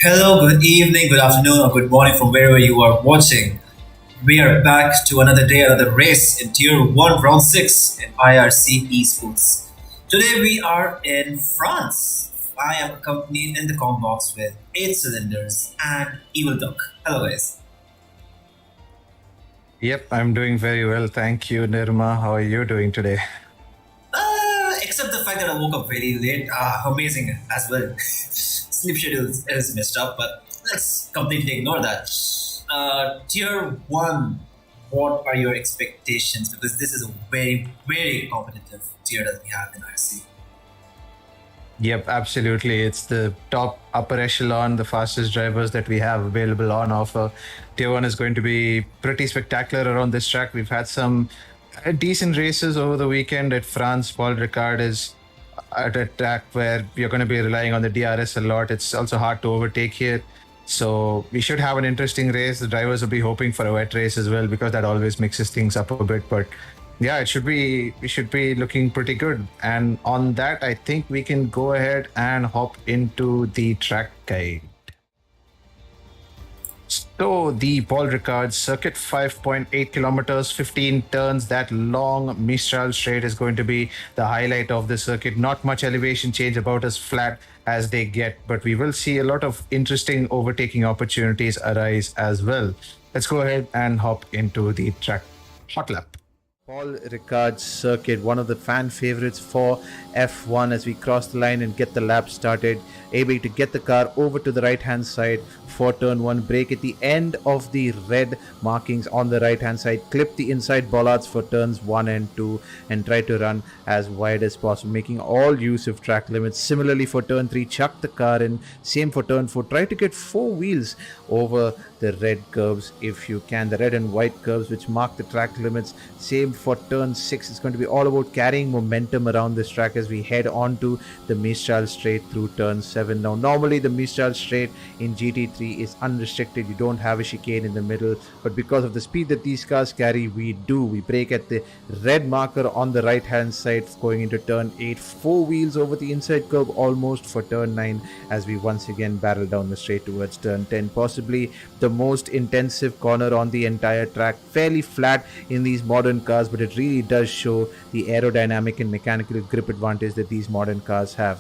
Hello, good evening, good afternoon, or good morning from wherever you are watching. We are back to another day, another race in Tier 1, Round 6 in IRC esports. Today we are in France. I am accompanied in the com box with 8 cylinders and Evildoc. Hello, guys. Yep, I'm doing very well. Thank you, Nirma. How are you doing today? Except the fact that I woke up very late, amazing as well. Sleep schedule is messed up, but let's completely ignore that. Tier 1, what are your expectations? Because this is a very, very competitive tier that we have in IRC. Yep, absolutely. It's the top upper echelon, the fastest drivers that we have available on offer. Tier 1 is going to be pretty spectacular around this track. We've had some decent races over the weekend at France. Paul Ricard is at a track where you're going to be relying on the DRS a lot. It's also hard to overtake here. So we should have an interesting race. The drivers will be hoping for a wet race as well because that always mixes things up a bit. But yeah, we should be looking pretty good. And on that, I think we can go ahead and hop into the track guide. So the Paul Ricard circuit, 5.8 kilometers, 15 turns. That long Mistral straight is going to be the highlight of the circuit. Not much elevation change, about as flat as they get, but we will see a lot of interesting overtaking opportunities arise as well. Let's go ahead and hop into the track Hotlap. Paul Ricard circuit, one of the fan favorites for F1 as we cross the line and get the lap started, able to get the car over to the right hand side for turn 1, brake at the end of the red markings on the right hand side, clip the inside bollards for turns 1 and 2 and try to run as wide as possible, making all use of track limits. Similarly for turn 3, chuck the car in, same for turn 4, try to get 4 wheels over the red curves if you can, the red and white curves which mark the track limits. Same for turn 6. It's going to be all about carrying momentum around this track as we head on to the Mistral straight through turn 7. Now normally the Mistral straight in GT3 is unrestricted, you don't have a chicane in the middle, but because of the speed that these cars carry, we brake at the red marker on the right hand side going into turn 8, 4 wheels over the inside curve almost for turn 9 as we once again barrel down the straight towards turn 10, possibly the most intensive corner on the entire track, fairly flat in these modern cars, but it really does show the aerodynamic and mechanical grip advantage that these modern cars have.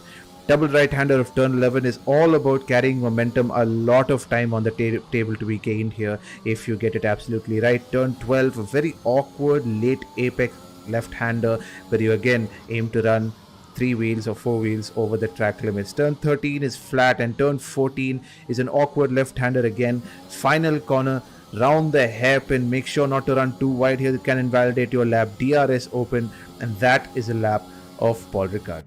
Double right-hander of turn 11 is all about carrying momentum, a lot of time on the table to be gained here if you get it absolutely right. Turn 12, a very awkward late apex left-hander where you again aim to run 3 wheels or 4 wheels over the track limits. Turn 13 is flat and turn 14 is an awkward left-hander again. Final corner, round the hairpin, make sure not to run too wide here, it can invalidate your lap. DRS open, and that is a lap of Paul Ricard.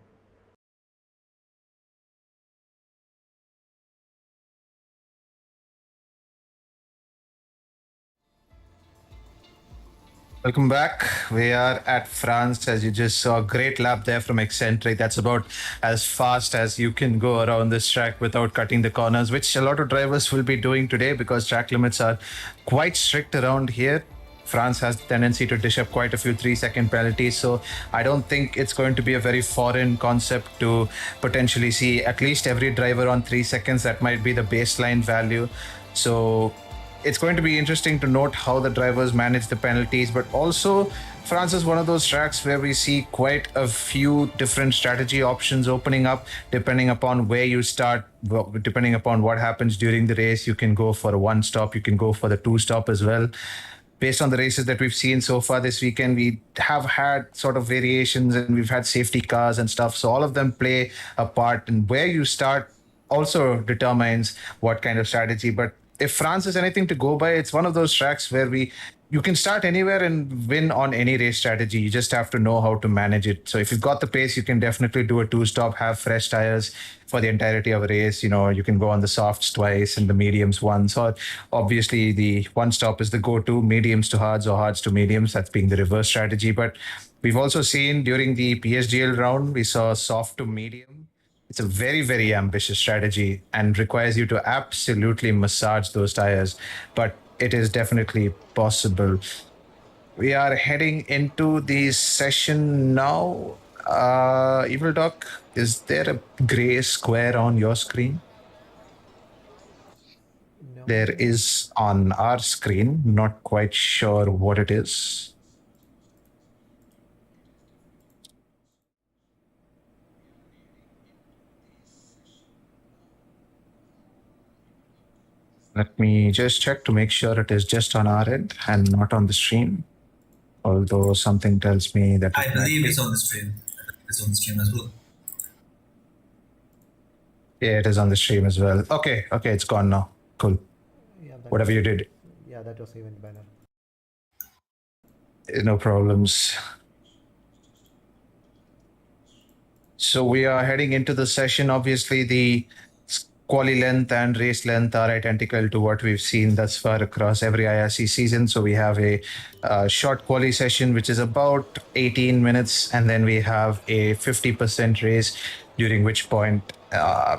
Welcome back. We are at France, as you just saw. Great lap there from Eccentric. That's about as fast as you can go around this track without cutting the corners, which a lot of drivers will be doing today because track limits are quite strict around here. France has the tendency to dish up quite a few 3-second penalties. So I don't think it's going to be a very foreign concept to potentially see at least every driver on 3 seconds. That might be the baseline value. So it's going to be interesting to note how the drivers manage the penalties, but also France is one of those tracks where we see quite a few different strategy options opening up depending upon where you start, depending upon what happens during the race. You can go for a 1-stop, you can go for the 2-stop as well. Based on the races that we've seen so far this weekend, we have had sort of variations and we've had safety cars and stuff. So all of them play a part, and where you start also determines what kind of strategy. But if France is anything to go by, it's one of those tracks where you can start anywhere and win on any race strategy. You just have to know how to manage it. So if you've got the pace, you can definitely do a 2-stop, have fresh tires for the entirety of a race. You know, you can go on the softs twice and the mediums once. Or obviously the 1-stop is the go-to, mediums to hards or hards to mediums. That's being the reverse strategy. But we've also seen during the PSGL round, we saw soft to medium. It's a very, very ambitious strategy and requires you to absolutely massage those tires, but it is definitely possible. We are heading into the session now. Evildoc, is there a gray square on your screen? there is on our screen. Not quite sure what it is. Let me just check to make sure it is just on our end and not on the stream. Although something tells me that I believe it's on the stream. It's on the stream as well. Yeah, it is on the stream as well. Okay, it's gone now. Cool. Yeah, Whatever you did. Yeah, that was event banner. No problems. So we are heading into the session. Obviously, the quali length and race length are identical to what we've seen thus far across every IRC season. So we have a short quali session, which is about 18 minutes, and then we have a 50% race, during which point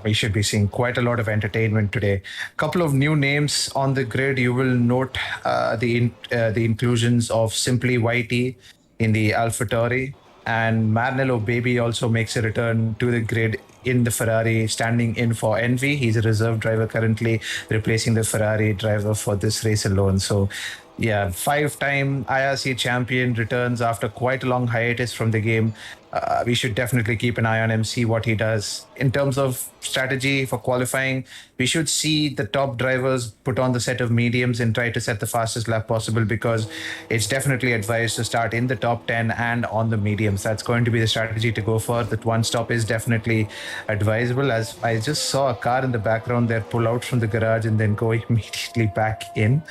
we should be seeing quite a lot of entertainment today. A couple of new names on the grid. You will note the inclusions of Simply YT in the AlphaTauri, and Maranello Baby also makes a return to the grid in the Ferrari, standing in for Envy. He's a reserve driver currently, replacing the Ferrari driver for this race alone. So, yeah, 5-time IRC champion returns after quite a long hiatus from the game. We should definitely keep an eye on him, see what he does. In terms of strategy for qualifying, we should see the top drivers put on the set of mediums and try to set the fastest lap possible, because it's definitely advised to start in the top 10 and on the mediums. That's going to be the strategy to go for. That one stop is definitely advisable, as I just saw a car in the background there pull out from the garage and then go immediately back in.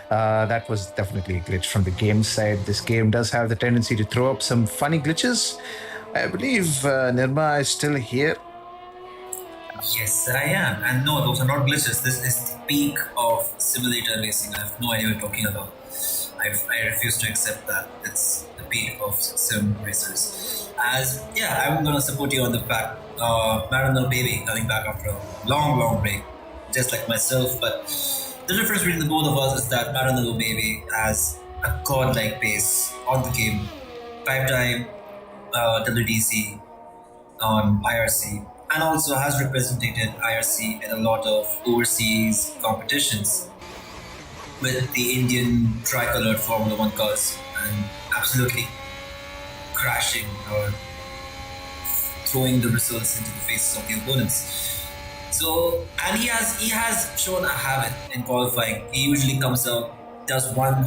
That was definitely a glitch from the game side. This game does have the tendency to throw up some funny glitches. I believe Nirma is still here. Yes, I am. And no, those are not glitches. This is the peak of simulator racing. I have no idea what you're talking about. I refuse to accept that. It's the peak of sim racers. I'm going to support you on the fact Maranello Baby coming back after a long break, just like myself. But the difference between the both of us is that Maranello Baby has a godlike pace on the game. 5-time WDC on IRC, and also has represented IRC in a lot of overseas competitions with the Indian tricolored Formula 1 cars, and absolutely crashing or throwing the results into the faces of the opponents. So, and he has shown a habit in qualifying. He usually comes out, does one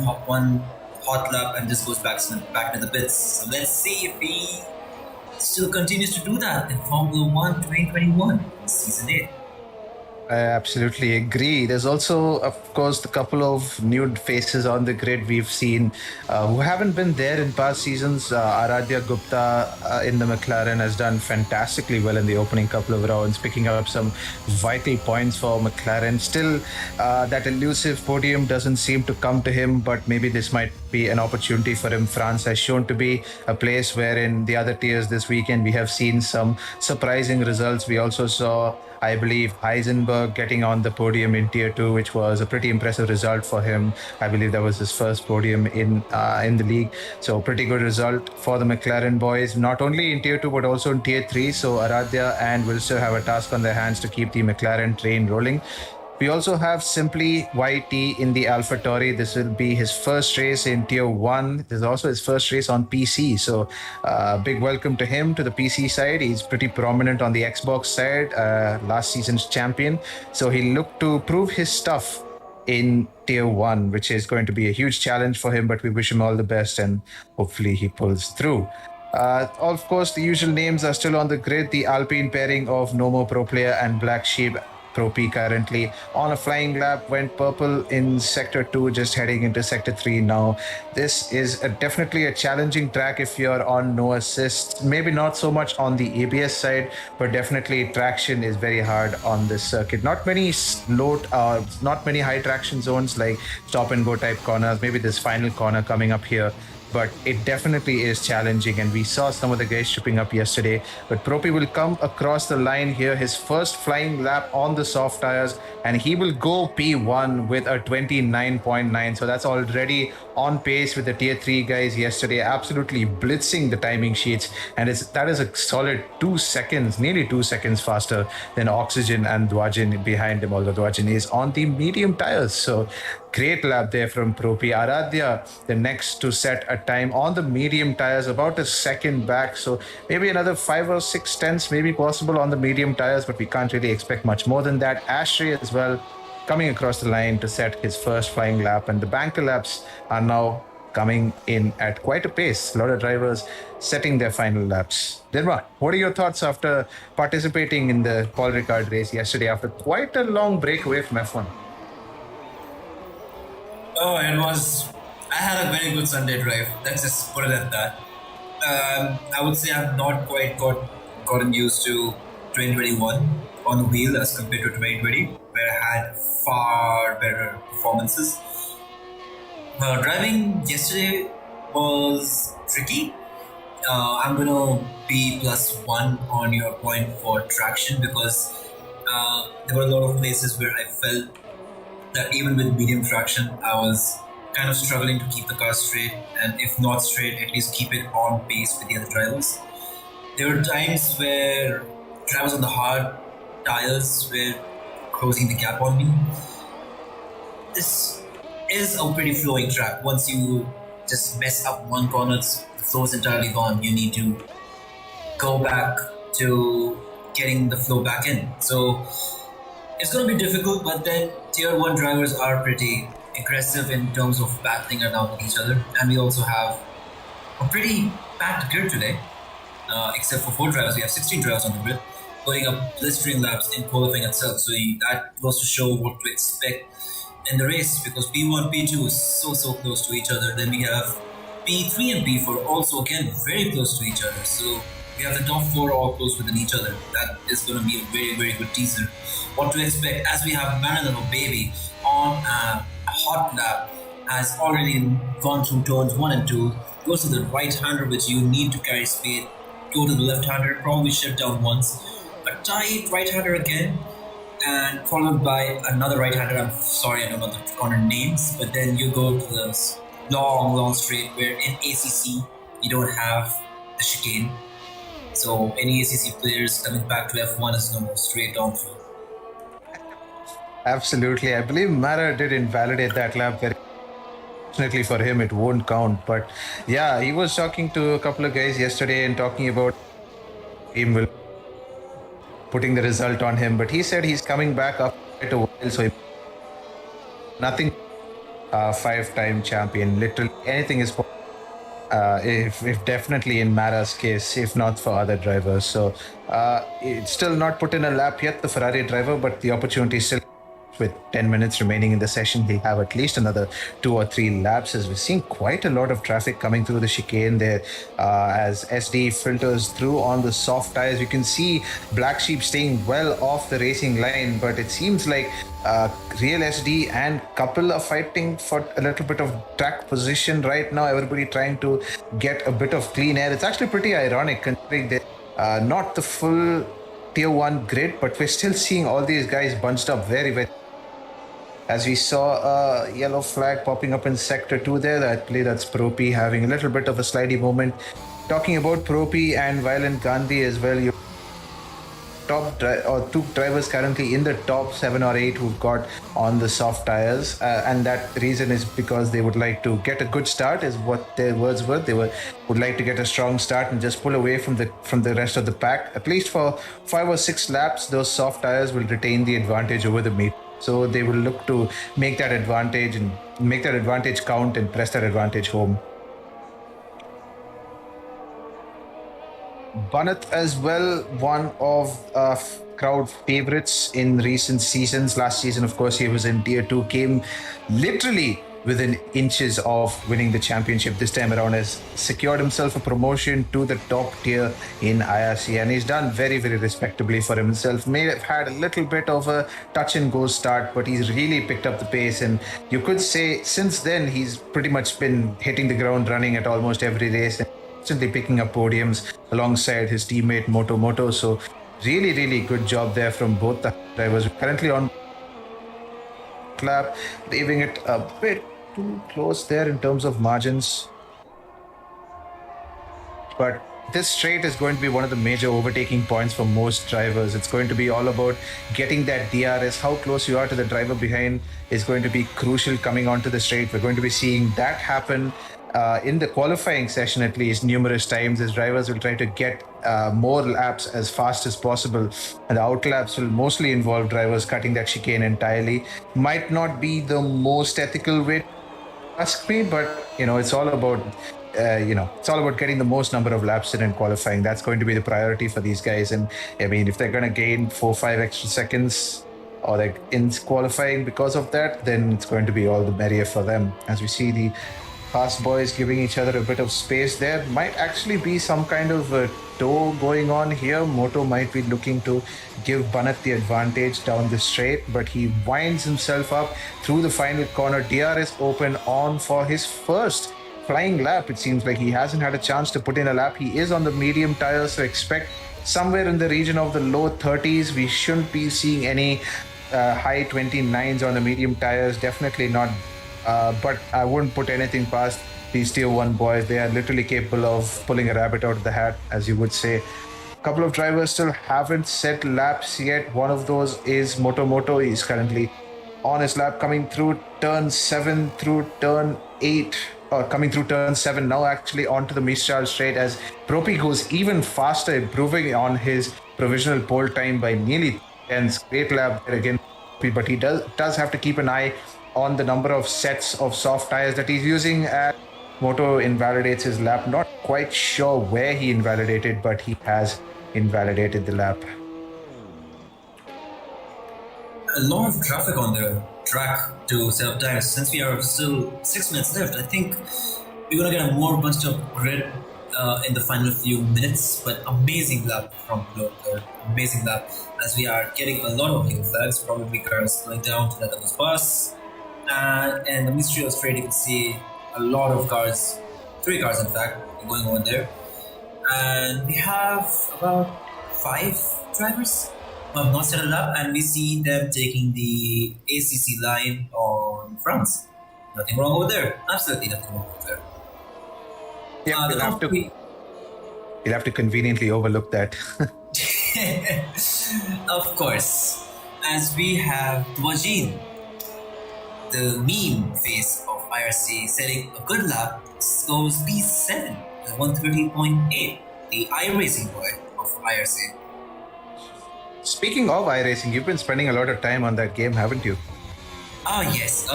hot lap, and just goes back to the pits. So let's see if he still continues to do that in Formula 1 2021 Season 8. I absolutely agree. There's also, of course, a couple of new faces on the grid we've seen who haven't been there in past seasons. Aradhya Gupta in the McLaren has done fantastically well in the opening couple of rounds, picking up some vital points for McLaren. Still, that elusive podium doesn't seem to come to him, but maybe this might be an opportunity for him. France has shown to be a place where in the other tiers this weekend we have seen some surprising results. We also saw, I believe, Heisenberg getting on the podium in Tier 2, which was a pretty impressive result for him. I believe that was his first podium in the league. So pretty good result for the McLaren boys, not only in Tier 2 but also in Tier 3. So Aradhya and will still have a task on their hands to keep the McLaren train rolling. We also have Simply YT in the AlphaTauri. This will be his first race in Tier 1. This is also his first race on PC. So big welcome to him, to the PC side. He's pretty prominent on the Xbox side, last season's champion. So he looked to prove his stuff in Tier 1, which is going to be a huge challenge for him, but we wish him all the best and hopefully he pulls through. Of course, the usual names are still on the grid. The Alpine pairing of Nomo Pro Player and Black Sheep Pro P currently on a flying lap, went purple in Sector 2, just heading into Sector 3 now. This is definitely a challenging track if you're on no assist. Maybe not so much on the ABS side, but definitely traction is very hard on this circuit. Not many high traction zones like stop and go type corners. Maybe this final corner coming up here, but it definitely is challenging, and we saw some of the guys tripping up yesterday. But Propi will come across the line here, his first flying lap on the soft tires, and he will go P1 with a 29.9. So that's already on pace with the tier 3 guys yesterday, absolutely blitzing the timing sheets. And that is a solid 2 seconds, nearly 2 seconds faster than Oxygen and Dwajin behind him, although Dwajin is on the medium tires. So great lap there from Propi. Aradhya, the next to set a time on the medium tires, about a second back. So maybe another 5 or 6 tenths, maybe possible on the medium tires, but we can't really expect much more than that. Ashray as well, coming across the line to set his first flying lap. And the banker laps are now coming in at quite a pace. A lot of drivers setting their final laps. Nirma, what are your thoughts after participating in the Paul Ricard race yesterday after quite a long break away from F1? Oh, it was. I had a very good Sunday drive. Let's just put it at that. I would say I've not quite gotten used to 2021 on the wheel as compared to 2020, where I had far better performances. Driving yesterday was tricky. I'm gonna be +1 on your point for traction because there were a lot of places where I felt that even with medium traction, I was kind of struggling to keep the car straight, and if not straight, at least keep it on pace with the other drivers. There were times where drivers on the hard tires were closing the gap on me. This is a pretty flowing track. Once you just mess up one corner, the flow is entirely gone. You need to go back to getting the flow back in. So it's going to be difficult, but then Tier 1 drivers are pretty aggressive in terms of battling it out with each other. And we also have a pretty packed grid today. Except for 4 drivers, we have 16 drivers on the grid, putting up blistering laps in qualifying itself. So that goes to show what to expect in the race, because P1, P2 is so close to each other. Then we have P3 and P4 also again very close to each other. So we have the top 4 all close within each other. That is going to be a very good teaser. What to expect as we have Marilyn Baby on a Hotlap, has already gone through turns 1 and 2, goes to the right-hander which you need to carry speed, go to the left-hander, probably shift down once, a tight right-hander again, and followed by another right-hander. I'm sorry, I don't know the corner names, but then you go to the long straight where in ACC you don't have the chicane. So any ACC players coming back to F1 is no straight downfield. Absolutely. I believe Mara did invalidate that lap very. Fortunately for him, it won't count. But yeah, he was talking to a couple of guys yesterday and talking about him will putting the result on him. But he said he's coming back up quite a while, so nothing. 5-time champion, literally anything is possible. If definitely in Mara's case, if not for other drivers. So it's still not put in a lap yet, the Ferrari driver, but the opportunity is still. With 10 minutes remaining in the session, he'll have at least another 2 or 3 laps, as we're seeing quite a lot of traffic coming through the chicane there. As SD filters through on the soft tires, you can see Black Sheep staying well off the racing line, but it seems like Real SD and Couple are fighting for a little bit of track position right now. Everybody trying to get a bit of clean air. It's actually pretty ironic considering they're not the full Tier 1 grid, but we're still seeing all these guys bunched up very. As we saw a yellow flag popping up in Sector 2 there, I believe that's Propi having a little bit of a slidey moment. Talking about Propi and Violent Gandhi as well, you or 2 drivers currently in the top 7 or 8 who've got on the soft tires, and that reason is because they would like to get a good start, is what their words were. They would like to get a strong start and just pull away from the rest of the pack. At least for 5 or 6 laps, those soft tires will retain the advantage over the meat. So they will look to make that advantage count and press that advantage home. Banat as well, one of crowd favorites in recent seasons. Last season, of course, he was in Tier 2, came literally within inches of winning the championship. This time around has secured himself a promotion to the top tier in IRC, and he's done very respectably for himself. May have had a little bit of a touch and go start, but he's really picked up the pace, and you could say since then he's pretty much been hitting the ground running at almost every race and constantly picking up podiums alongside his teammate Moto. So really good job there from both the drivers. Currently on lap, leaving it a bit too close there in terms of margins. But this straight is going to be one of the major overtaking points for most drivers. It's going to be all about getting that DRS. How close you are to the driver behind is going to be crucial coming onto the straight. We're going to be seeing that happen in the qualifying session, at least numerous times, as drivers will try to get more laps as fast as possible. And the outlaps will mostly involve drivers cutting that chicane entirely. Might not be the most ethical way, ask me, but it's all about it's all about getting the most number of laps in qualifying. That's going to be the priority for these guys. And I mean, if they're going to gain 4-5 extra seconds or like in qualifying because of that, then it's going to be all the merrier for them. As we see the fast boys giving each other a bit of space there, might actually be some kind of a tow going on here. Moto might be looking to give Banat the advantage down the straight, but he winds himself up through the final corner. DRS open on for his first flying lap. It seems like he hasn't had a chance to put in a lap. He is on the medium tires, so expect somewhere in the region of the low 30s. We shouldn't be seeing any high 29s on the medium tires. Definitely not. But I wouldn't put anything past these Tier-1 boys. They are literally capable of pulling a rabbit out of the hat, as you would say. A couple of drivers still haven't set laps yet. One of those is Moto. He's currently on his lap, coming through turn 7 through turn 8. Coming through turn 7 now, actually onto the Mistral straight, as Propi goes even faster, improving on his provisional pole time by nearly 10. Great lap there again, but he does have to keep an eye on the number of sets of soft tires that he's using. Moto invalidates his lap. Not quite sure where he invalidated, but he has invalidated the lap. A lot of traffic on the track to set up tires. Since we are still 6 minutes left, I think we're gonna get a more bunched up grid in the final few minutes. But amazing lap from Local, amazing lap, as we are getting a lot of yellow flags. Probably cars slowing down to let others pass. And the mystery of straight, you can see a lot of cars, 3 cars in fact, going on there. And we have about 5 drivers who have not set it up, and we see them taking the ACC line on France. Nothing wrong over there. Absolutely nothing wrong over there. Yeah, you'll have to conveniently overlook that. Of course, as we have Dwajin, the meme face of IRC, setting a good lap, goes P7 at 130.8, the iRacing boy of IRC. Speaking of iRacing, you've been spending a lot of time on that game, haven't you? Oh yes,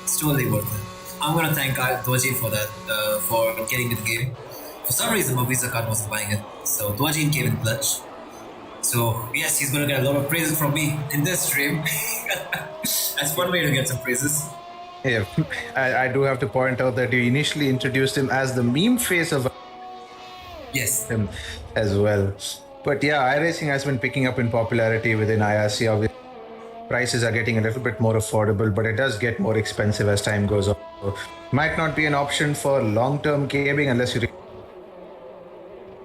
it's totally worth it. I'm gonna thank Dwajin for that, for getting me the game. For some reason, my Visa card wasn't buying it, so Dwajin came in clutch. So yes, he's gonna get a lot of praises from me in this stream. That's one way to get some praises. Yeah, I do have to point out that you initially introduced him as the meme face of him as well. But yeah, iRacing has been picking up in popularity within IRC. Obviously, prices are getting a little bit more affordable, but it does get more expensive as time goes on. So might not be an option for long-term gaming unless you.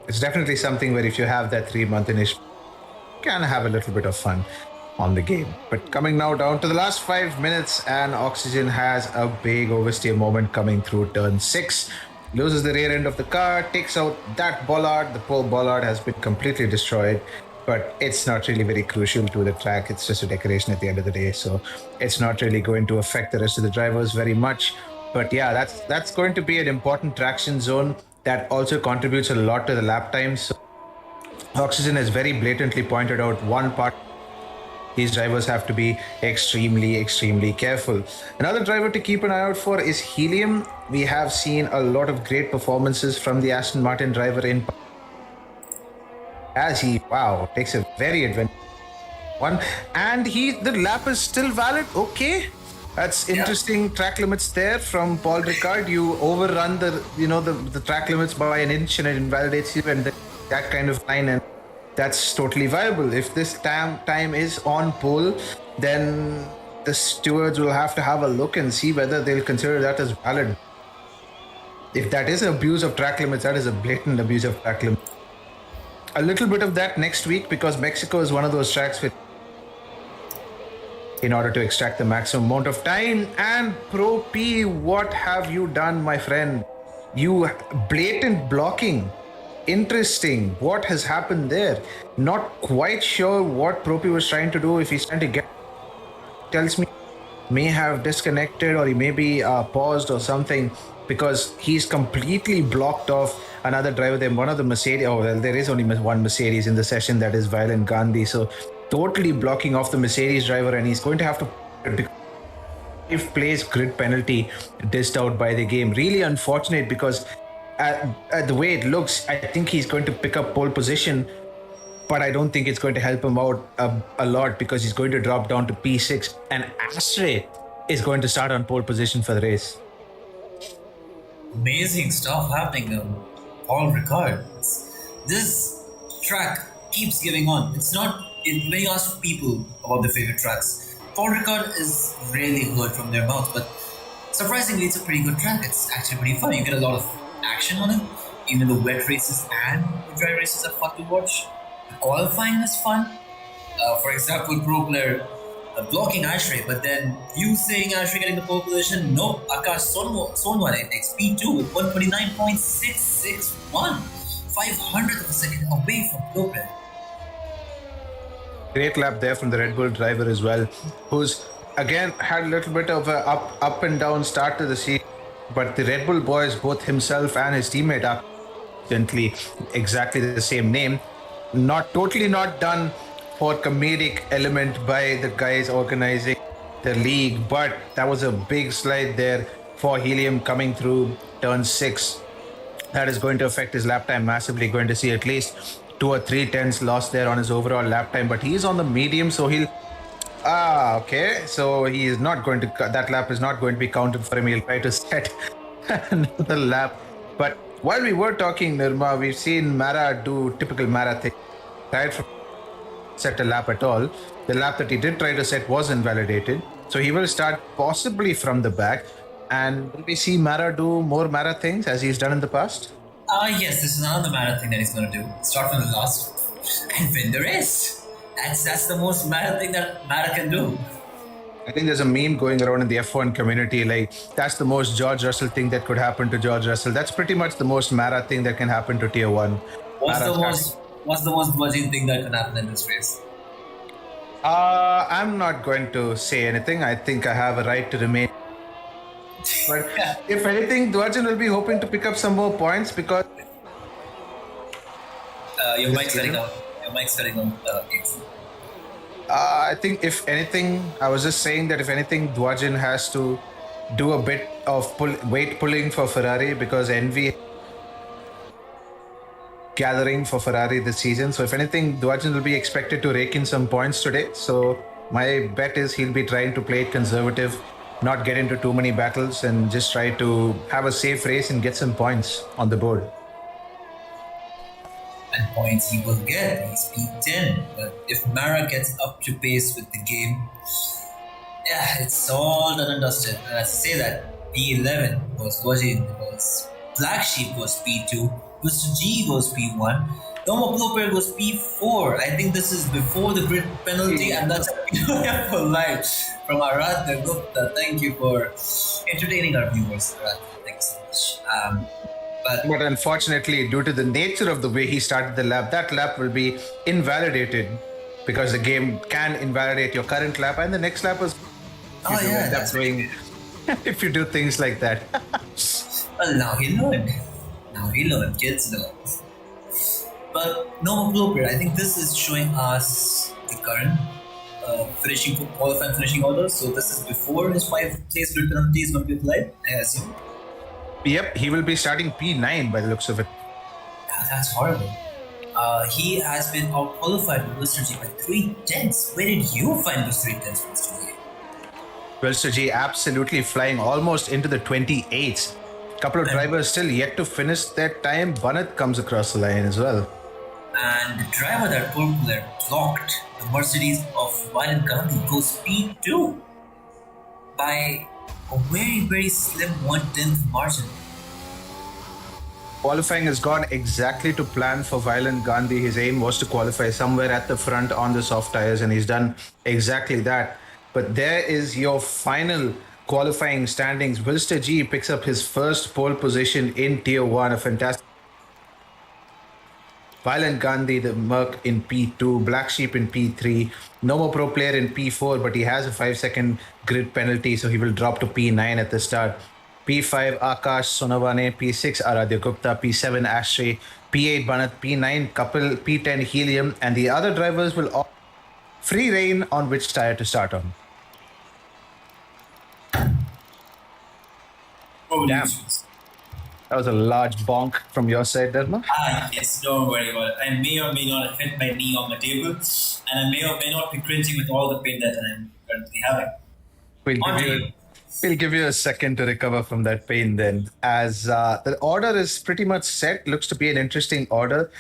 It's definitely something where if you have that 3-month initial, can have a little bit of fun on the game. But coming now down to the last 5 minutes, and Oxygen has a big oversteer moment coming through turn 6. Loses the rear end of the car, takes out that bollard. The poor bollard has been completely destroyed, but it's not really very crucial to the track. It's just a decoration at the end of the day, so it's not really going to affect the rest of the drivers very much. But yeah, that's going to be an important traction zone that also contributes a lot to the lap times. So Oxygen has very blatantly pointed out one part. These drivers have to be extremely careful. Another driver to keep an eye out for is Helium. We have seen a lot of great performances from the Aston Martin driver in as he takes a very adventurous one, and the lap is still valid. Okay, that's interesting. Track limits there from Paul Ricard. You overrun the track limits by an inch and it invalidates you, and that kind of line, and that's totally viable. If this time is on pole, then the stewards will have to have a look and see whether they'll consider that as valid. If that is an abuse of track limits, that is a blatant abuse of track limits. A little bit of that next week, because Mexico is one of those tracks with in order to extract the maximum amount of time. And Pro P, what have you done, my friend? You blatant blocking. Interesting. What has happened there? Not quite sure what Pro P was trying to do. If he's trying to get, tells me may have disconnected or he may be paused or something, because he's completely blocked off another driver there. One of the Mercedes, oh well, there is only one Mercedes in the session, that is Violent Gandhi, so totally blocking off the Mercedes driver, and he's going to have to, if plays grid penalty dished out by the game. Really unfortunate, because the way it looks, I think he's going to pick up pole position, but I don't think it's going to help him out a lot, because he's going to drop down to P6 and Astray is going to start on pole position for the race. Amazing stuff happening, Paul Ricard. This track keeps giving on. It's not, when you ask people about their favorite tracks, Paul Ricard is rarely heard from their mouth, but surprisingly, it's a pretty good track. It's actually pretty fun. You get a lot of action on it. Even the wet races and the dry races are fun to watch. The qualifying is fun. For example, pro player blocking Ashray, but then you saying Ashray getting the pole position. No, Akash Sonwani takes P2 with 129.661, 500th of a second away from pro player. Great lap there from the Red Bull driver as well, who's again had a little bit of a up and down start to the season, but the Red Bull boys, both himself and his teammate, are exactly the same name. Not done for comedic element by the guys organizing the league, but that was a big slide there for Helium coming through turn 6. That is going to affect his lap time massively. Going to see at least 2 or 3 tenths lost there on his overall lap time, but he is on the medium, so he'll okay, so he is not going to, that lap is not going to be counted for him. He'll try to set another lap. But while we were talking, Nirma, we've seen Mara do typical Mara thing. Tried to set a lap at all. The lap that he did try to set was invalidated. So he will start possibly from the back. And will we see Mara do more Mara things as he's done in the past? Yes, this is another Mara thing that he's going to do. Start from the last and win the race. That's the most Mara thing that Mara can do. I think there's a meme going around in the F1 community, like, that's the most George Russell thing that could happen to George Russell. That's pretty much the most Mara thing that can happen to Tier 1. What's the most budging thing that can happen in this race? I'm not going to say anything. I think I have a right to remain. But if anything, Dwajan will be hoping to pick up some more points, because your mic's cutting out. I think if anything, I was just saying that if anything, Dwajan has to do a bit of weight pulling for Ferrari, because Envy gathering for Ferrari this season. So if anything, Dwajan will be expected to rake in some points today. So my bet is he'll be trying to play it conservative, not get into too many battles, and just try to have a safe race and get some points on the board. And points he will get. He's P10. But if Mara gets up to pace with the game, yeah, it's all done and dusted. And as I say that, P11 goes Dwajin, goes Black Sheep goes P2, Mr. G goes P1, Noma Blooper goes P4. I think this is before the grid penalty, and that's a beautiful live from Aradha Gupta. Thank you for entertaining our viewers, Aradha. Thanks so much. But unfortunately, due to the nature of the way he started the lap, that lap will be invalidated, because the game can invalidate your current lap, and the next lap is. Oh yeah, that's doing. If you do things like that. Well, now he learned. Kids learn. But no blooper. I think this is showing us the current qualifying finishing order. So this is before his 5 place grid penalty is going to be applied, I assume. Yep, he will be starting P9 by the looks of it. That's horrible. He has been out-qualified with Mr. G by 3 tenths. Where did you find those 3 tenths, Mr. G? Mr. G absolutely flying almost into the 28s. Couple of drivers still yet to finish their time. Banat comes across the line as well. And the driver that Paul Ricard blocked, the Mercedes of Violent Gandhi, goes P2 by a very, very slim 1/10 margin. Qualifying has gone exactly to plan for Violent Gandhi. His aim was to qualify somewhere at the front on the soft tires, and he's done exactly that. But there is your final qualifying standings. Wilster G picks up his first pole position in Tier 1, a fantastic. Violent Gandhi, the Merc in P2, Black Sheep in P3, Nomo Pro player in P4, but he has a 5-second grid penalty, so he will drop to P9 at the start. P5, Akash Sonavane, P6, Aradhya Gupta, P7, Shastry, P8, Banat, P9, Kapil, P10, Helium, and the other drivers will all free reign on which tire to start on. Damn. That was a large bonk from your side, Nirma. Yes, don't worry about it. I may or may not have hit my knee on the table, and I may or may not be cringing with all the pain that I'm currently having. We'll give you a second to recover from that pain then. As the order is pretty much set, looks to be an interesting order.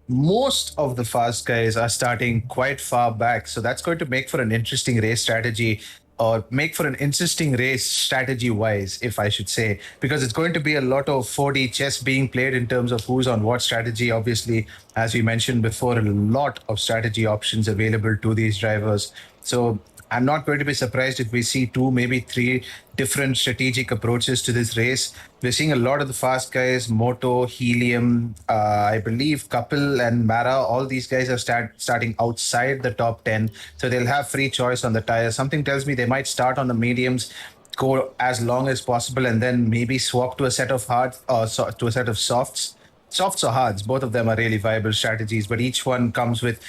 Most of the fast guys are starting quite far back, so that's going to make for an interesting race strategy, or make for an interesting race strategy-wise, if I should say, because it's going to be a lot of 4D chess being played in terms of who's on what strategy. Obviously, as we mentioned before, a lot of strategy options available to these drivers. So I'm not going to be surprised if we see 2, maybe 3 different strategic approaches to this race. We're seeing a lot of the fast guys, Moto, Helium, I believe Kapil and Mara, all these guys are starting outside the top 10. So they'll have free choice on the tires. Something tells me they might start on the mediums, go as long as possible, and then maybe swap to a set of hards or to a set of softs. Softs or hards, both of them are really viable strategies, but each one comes with,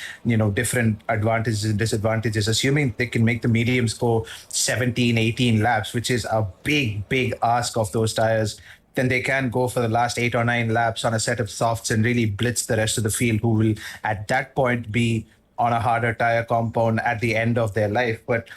different advantages and disadvantages. Assuming they can make the mediums go 17, 18 laps, which is a big ask of those tires, then they can go for the last 8 or 9 laps on a set of softs and really blitz the rest of the field, who will at that point be on a harder tire compound at the end of their life. But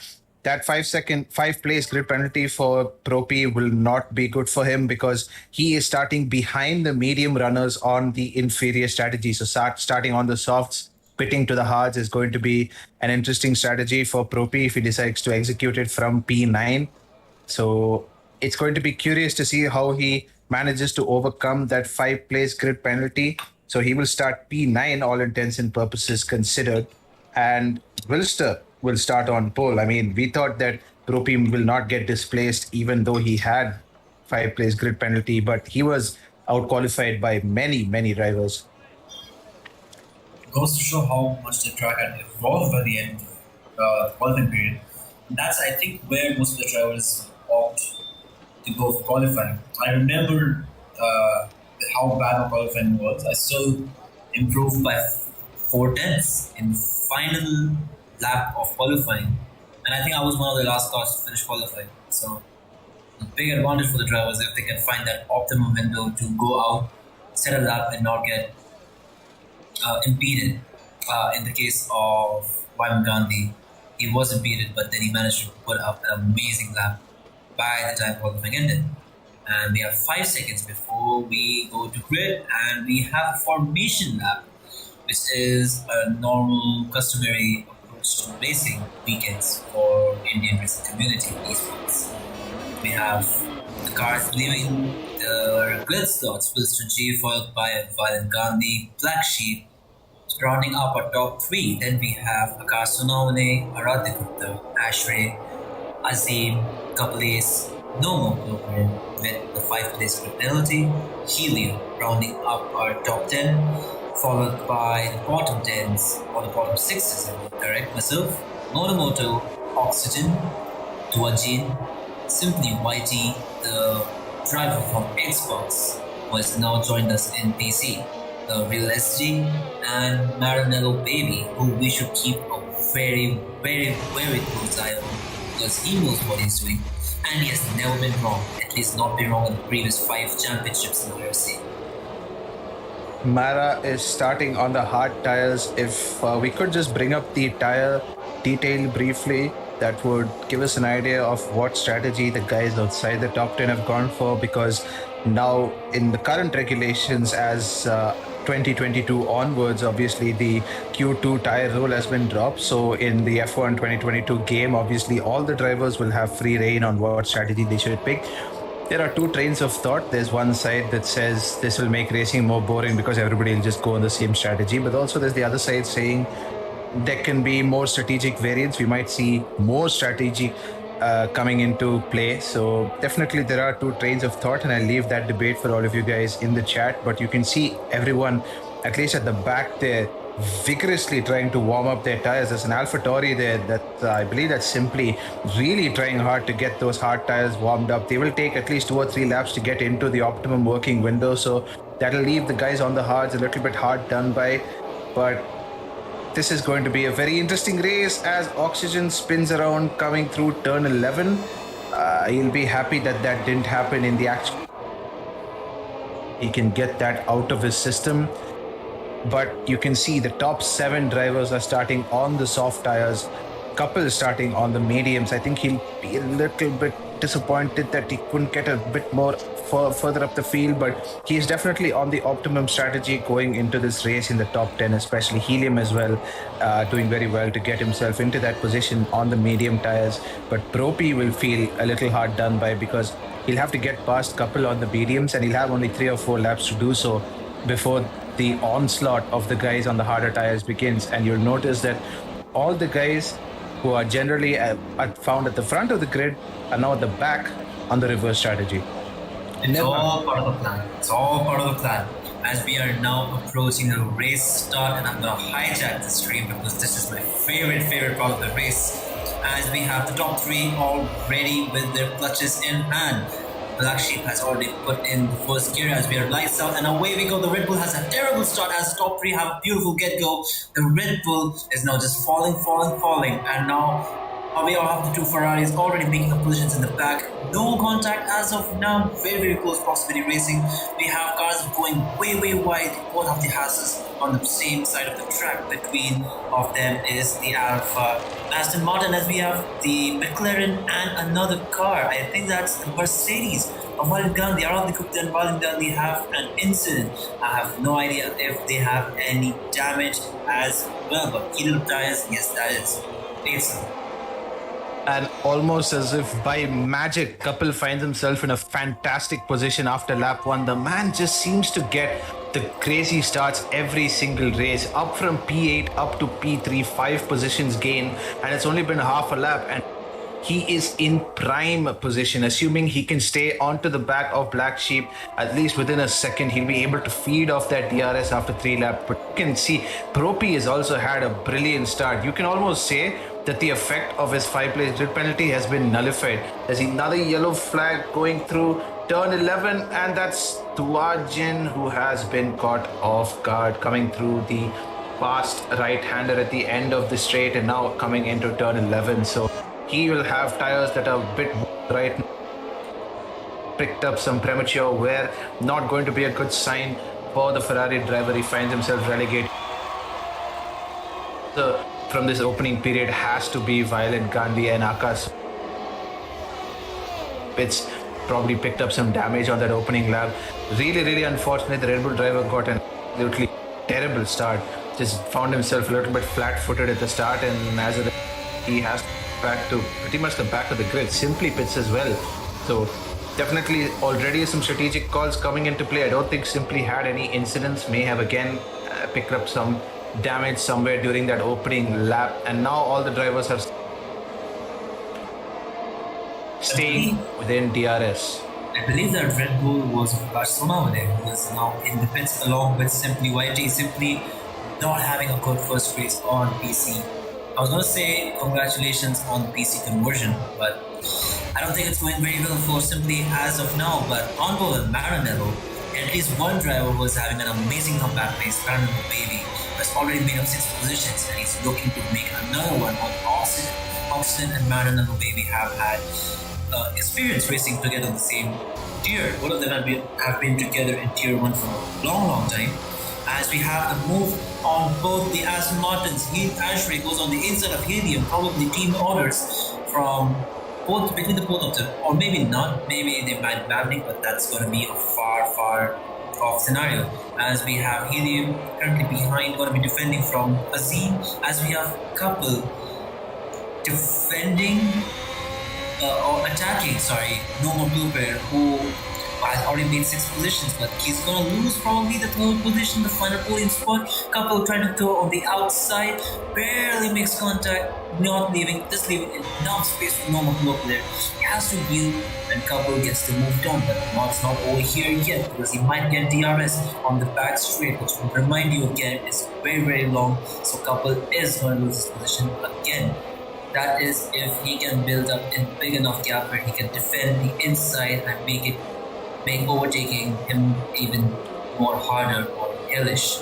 that 5-place grid penalty for Pro P will not be good for him, because he is starting behind the medium runners on the inferior strategy. So starting on the softs, pitting to the hards is going to be an interesting strategy for Pro P if he decides to execute it from P9. So it's going to be curious to see how he manages to overcome that 5-place grid penalty. So he will start P9, all intents and purposes considered. And Wilster will start on pole. I mean, we thought that Propim will not get displaced even though he had 5-place grid penalty, but he was out-qualified by many drivers. It goes to show how much the track had evolved by the end of the qualifying period. And that's, I think, where most of the drivers opt to go for qualifying. I remember how bad my qualifying was. I still improved by 4/10 in the final lap of qualifying, and I think I was one of the last cars to finish qualifying. So a big advantage for the drivers if they can find that optimum window to go out, set a lap, and not get impeded. In the case of Vyman Gandhi, he was impeded, but then he managed to put up an amazing lap by the time qualifying ended. And we have 5 seconds before we go to grid, and we have a formation lap, which is a normal, customary approach to racing weekends for Indian racing community esports. We have the cars leaving the grid slots, Wilster G followed by Violent Gandhi, Black Sheep, rounding up our top 3. Then we have Akash Sonavane, Aradhya Gupta, Ashray, Azim, Kapilis, Nomo with the 5-place grid penalty, Helium rounding up our top 10, followed by the bottom 10s, or the bottom 6s, I will correct myself. Motomoto, Oxygen, Duajin, Simply YT, the driver from Xbox, who has now joined us in PC, the Real SG, and Maranello Baby, who we should keep a very close eye on, because he knows what he's doing, and he has never been wrong, at least not been wrong in the previous 5 championships in the IRC. Mara is starting on the hard tires. If we could just bring up the tire detail briefly, that would give us an idea of what strategy the guys outside the top 10 have gone for, because now in the current regulations, as 2022 onwards, obviously the Q2 tire rule has been dropped. So in the F1 2022 game, obviously all the drivers will have free reign on what strategy they should pick. There are 2 trains of thought. There's one side that says this will make racing more boring because everybody will just go on the same strategy. But also there's the other side saying there can be more strategic variants. We might see more strategy coming into play. So definitely there are two trains of thought, and I leave that debate for all of you guys in the chat. But you can see everyone, at least at the back there, vigorously trying to warm up their tires. There's an AlphaTauri there that I believe that's simply really trying hard to get those hard tires warmed up. They will take at least 2 or 3 laps to get into the optimum working window. So that'll leave the guys on the hards a little bit hard done by. But this is going to be a very interesting race as Oxygen spins around coming through turn 11. He'll be happy that that didn't happen in the action. He can get that out of his system. But you can see the top 7 drivers are starting on the soft tires, couple starting on the mediums. I think he'll be a little bit disappointed that he couldn't get a bit more further up the field, but he's definitely on the optimum strategy going into this race in the top 10, especially Helium as well, doing very well to get himself into that position on the medium tires. But Propi will feel a little hard done by because he'll have to get past couple on the mediums, and he'll have only 3 or 4 laps to do so before the onslaught of the guys on the harder tires begins. And you'll notice that all the guys who are generally found at the front of the grid are now at the back on the reverse strategy. It's all part of the plan. It's all part of the plan. As we are now approaching the race start, and I'm going to hijack the stream because this is my favorite part of the race. As we have the top 3 all ready with their clutches in hand. Black Sheep has already put in the first gear as we are lights out, and away we go. The Red Bull has a terrible start as the top 3 have a beautiful get-go. The Red Bull is now just falling, and now we all have the 2 Ferraris already making up positions in the back. No contact as of now. Very close proximity racing. We have cars going way wide. Both of the houses on the same side of the track. Between of them is the Alpha Aston Martin, as we have the McLaren and another car. I think that's the Mercedes. Evildoc, they are all equipped, and Evildoc, they have an incident. I have no idea if they have any damage as well, but heated up tires, yes, that is awesome. And almost as if by magic, Couple finds himself in a fantastic position after lap 1. The man just seems to get the crazy starts every single race, up from P8 up to P3, 5 positions gain, and it's only been half a lap, and he is in prime position. Assuming he can stay onto the back of Black Sheep at least within a second, he'll be able to feed off that DRS after 3 laps. But you can see Propi has also had a brilliant start. You can almost say that the effect of his 5-place grid penalty has been nullified. There's another yellow flag going through turn 11, and that's Tuajin, who has been caught off guard coming through the fast right-hander at the end of the straight, and now coming into turn 11. So he will have tires that are a bit right. Picked up some premature wear, not going to be a good sign for the Ferrari driver. He finds himself relegated. From this opening period has to be Violent Gandhi and Akash. It's probably picked up some damage on that opening lap. Really unfortunate. The Red Bull driver got an absolutely terrible start. Just found himself a little bit flat-footed at the start, and as a he has back to pretty much the back of the grid. Simply pits as well. So definitely already some strategic calls coming into play. I don't think Simply had any incidents. May have again picked up some damage somewhere during that opening lap, and now all the drivers are staying within DRS. I believe that Red Bull was Barcelona over there, who is now in the pits along with Simply YT. Simply not having a good first race on PC. I was going to say congratulations on the PC conversion, but I don't think it's going very well for Simply as of now. But on board Maranello, at least one driver was having an amazing comeback race. Maranello Baby has already made up 6 positions, and he's looking to make another one on Austin. Austin and Maranello Baby have had experience racing together in the same tier. Both of them have been together in Tier 1 for a long time. As we have the move on both the Aston Martins, Shastry goes on the inside of Helium, probably team orders from between the both of them, or maybe not, maybe they might be battling, but that's going to be a far off scenario. As we have Helium currently behind, going to be defending from Azim, as we have Couple defending or attacking, No More Blooper, who has already made 6 positions, but he's gonna lose probably the 3rd position, the final podium spot. Couple trying to go on the outside, barely makes contact, not leaving, just leaving enough space for normal blow player. He has to yield, and Couple gets the move done, but it's not over here yet because he might get DRS on the back straight, which will remind you again is very long. So Couple is going to lose his position again. That is if he can build up a big enough gap where he can defend the inside and make overtaking him even more harder or hellish.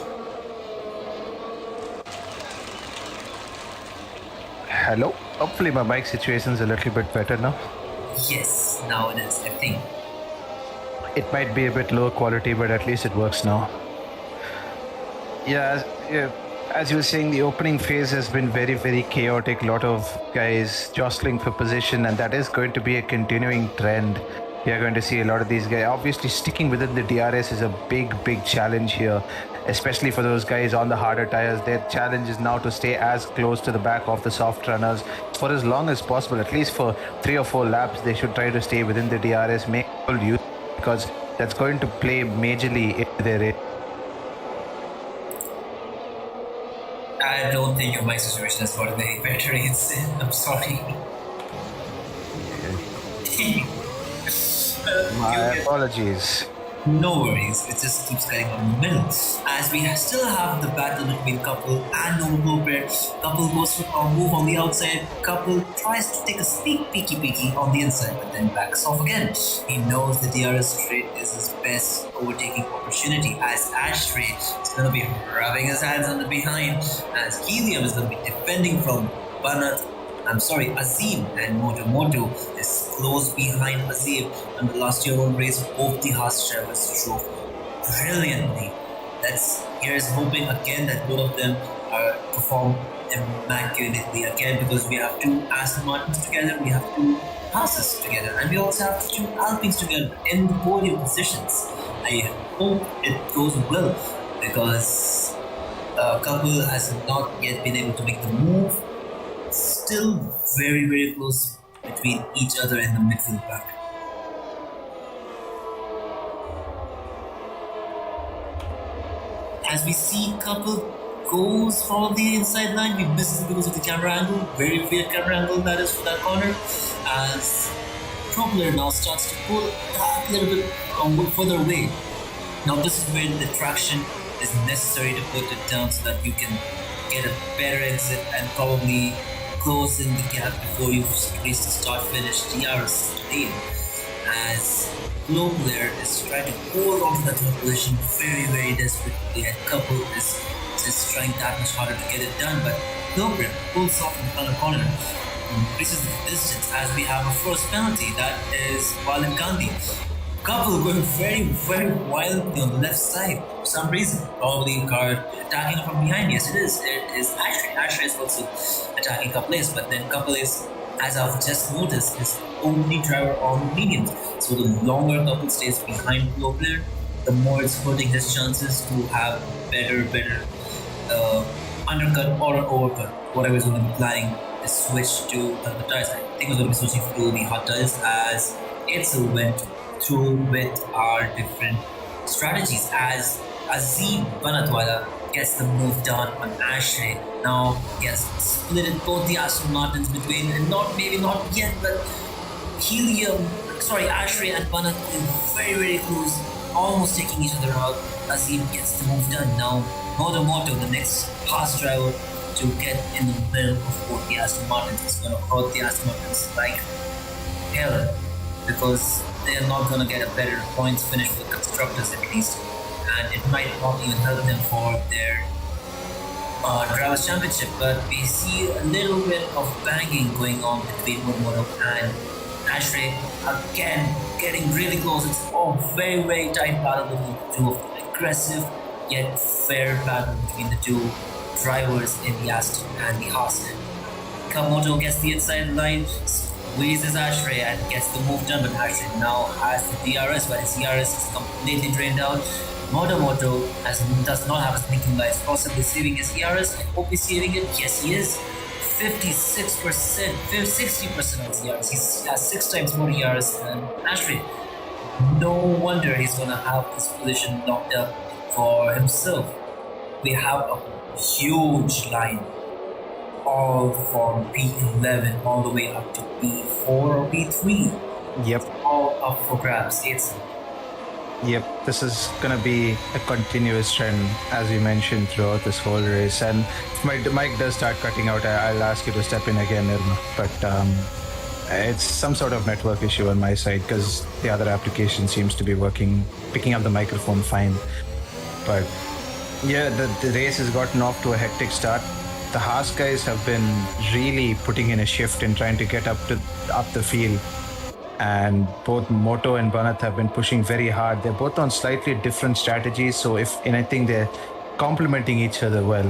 Hello? Hopefully my mic situation is a little bit better now. Yes, now it is, I think. It might be a bit lower quality, but at least it works now. Yeah, as you were saying, the opening phase has been very chaotic. A lot of guys jostling for position, and that is going to be a continuing trend. We are going to see a lot of these guys. Obviously, sticking within the DRS is a big challenge here, especially for those guys on the harder tires. Their challenge is now to stay as close to the back of the soft runners for as long as possible. At least for 3 or 4 laps, they should try to stay within the DRS, make full use, because that's going to play majorly into their race. I don't think your mic situation is for the better. I'm sorry. My apologies. No worries, it just keeps getting on in the middle. As we still have the battle between Couple and Normal Player. Couple goes for a move on the outside. Couple tries to take a sneak peeky on the inside, but then backs off again. He knows the DRS straight is his best overtaking opportunity, as Shastry is going to be rubbing his hands on the behind, as Helium is going to be defending from Azim, and Moto is close behind Azim. And the last year on race, both the Haas drivers drove brilliantly. Here's hoping again that both of them perform immaculately again, because we have 2 Aston Martins together, we have 2 Haases together, and we also have 2 Alpines together in the podium positions. I hope it goes well, because Couple has not yet been able to make the move. Still very close between each other in the midfield pack. As we see Couple goes for the inside line, we miss it because of the camera angle, very weird camera angle that is for that corner, as Troubler now starts to pull that little bit further away. Now this is where the traction is necessary to put it down so that you can get a better exit and probably close in the gap before you reach the start-finish DRS lane. As Glow Player is trying to hold on to that third position very desperately, and Couple is just trying that much harder to get it done, but Glow Player pulls off in the final corner, increases the distance, as we have a first penalty, that is Violent Gandhi. Couple going very wildly on the left side for some reason. Probably Ricard attacking him from behind. Yes, it is. It is Shastry. Shastry is also attacking Couple, but then Couple is, as I've just noticed, is only driver on mediums. So the longer Couple stays behind Glow Player, the more it's hurting his chances to have better undercut or overcut. Whatever he's going to be planning is switch to the tires. I think he's going to be switching to the hot tires, as it's a went through with our different strategies, as Azim Banatwala gets the move done on Shastry. Now he has split both the Aston Martins between, and not yet, but Shastry and Banat very close, almost taking each other out. Azim gets the move done. Now Moto, the next Haas driver to get in the middle of both the Aston Martins, is going to hurt the Aston Martins like hell, because they're not going to get a better points finish for the constructors at least, and it might not even help them for their Drivers' Championship. But we see a little bit of banging going on between Moto and Shastry, again getting really close. It's all very tight battle between the two of them. Aggressive yet fair battle between the two drivers in the Aston and the Haas. Moto gets the inside line, squeezes Shastry and gets the move done, but Shastry now has the DRS, but his DRS is completely drained out. Moto does not have a sneaking lights, possibly saving his DRS. I hope he's saving it. Yes, he is. 56%, 60% of his DRS. He has 6 times more DRS than Shastry. No wonder he's gonna have this position locked up for himself. We have a huge line, all from P11 all the way up to P4 or P3. Yep. All up for grabs. Yep, this is going to be a continuous trend, as you mentioned, throughout this whole race. And if my mic does start cutting out, I'll ask you to step in again, Nirma. But it's some sort of network issue on my side because the other application seems to be working, picking up the microphone fine. But yeah, the race has gotten off to a hectic start. The Haas guys have been really putting in a shift in trying to get up the field. And both Moto and Banat have been pushing very hard. They're both on slightly different strategies, so if anything, they're complementing each other well.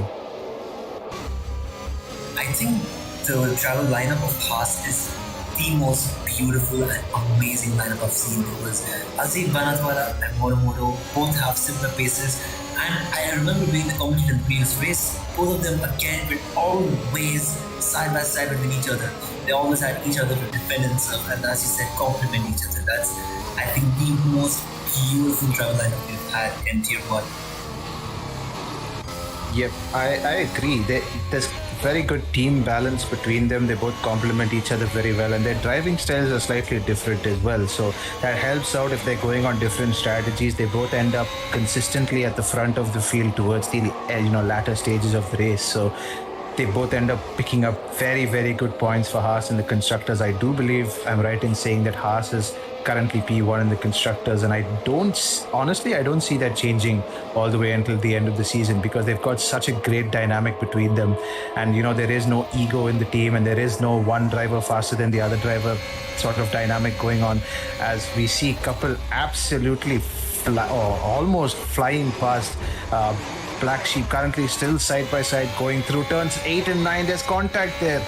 I think the travel lineup of Haas is the most beautiful and amazing lineup I've seen because Azim Banatwala and Moto both have similar paces. And I remember being the commentator in the previous race, both of them again were always side by side with each other. They always had each other to defend themselves and, as you said, complement each other. That's, I think, the most beautiful travel lineup we've had in Tier 1. Yep, I agree. There's very good team balance between them. They both complement each other very well, and their driving styles are slightly different as well. So that helps out if they're going on different strategies. They both end up consistently at the front of the field towards the latter stages of the race. So they both end up picking up very, very good points for Haas in the constructors. I do believe I'm right in saying that Haas is currently P1 in the constructors, and I don't see that changing all the way until the end of the season because they've got such a great dynamic between them. And there is no ego in the team, and there is no one driver faster than the other driver sort of dynamic going on, as we see couple absolutely almost flying past Black Sheep, currently still side by side going through turns 8 and 9. There's contact there,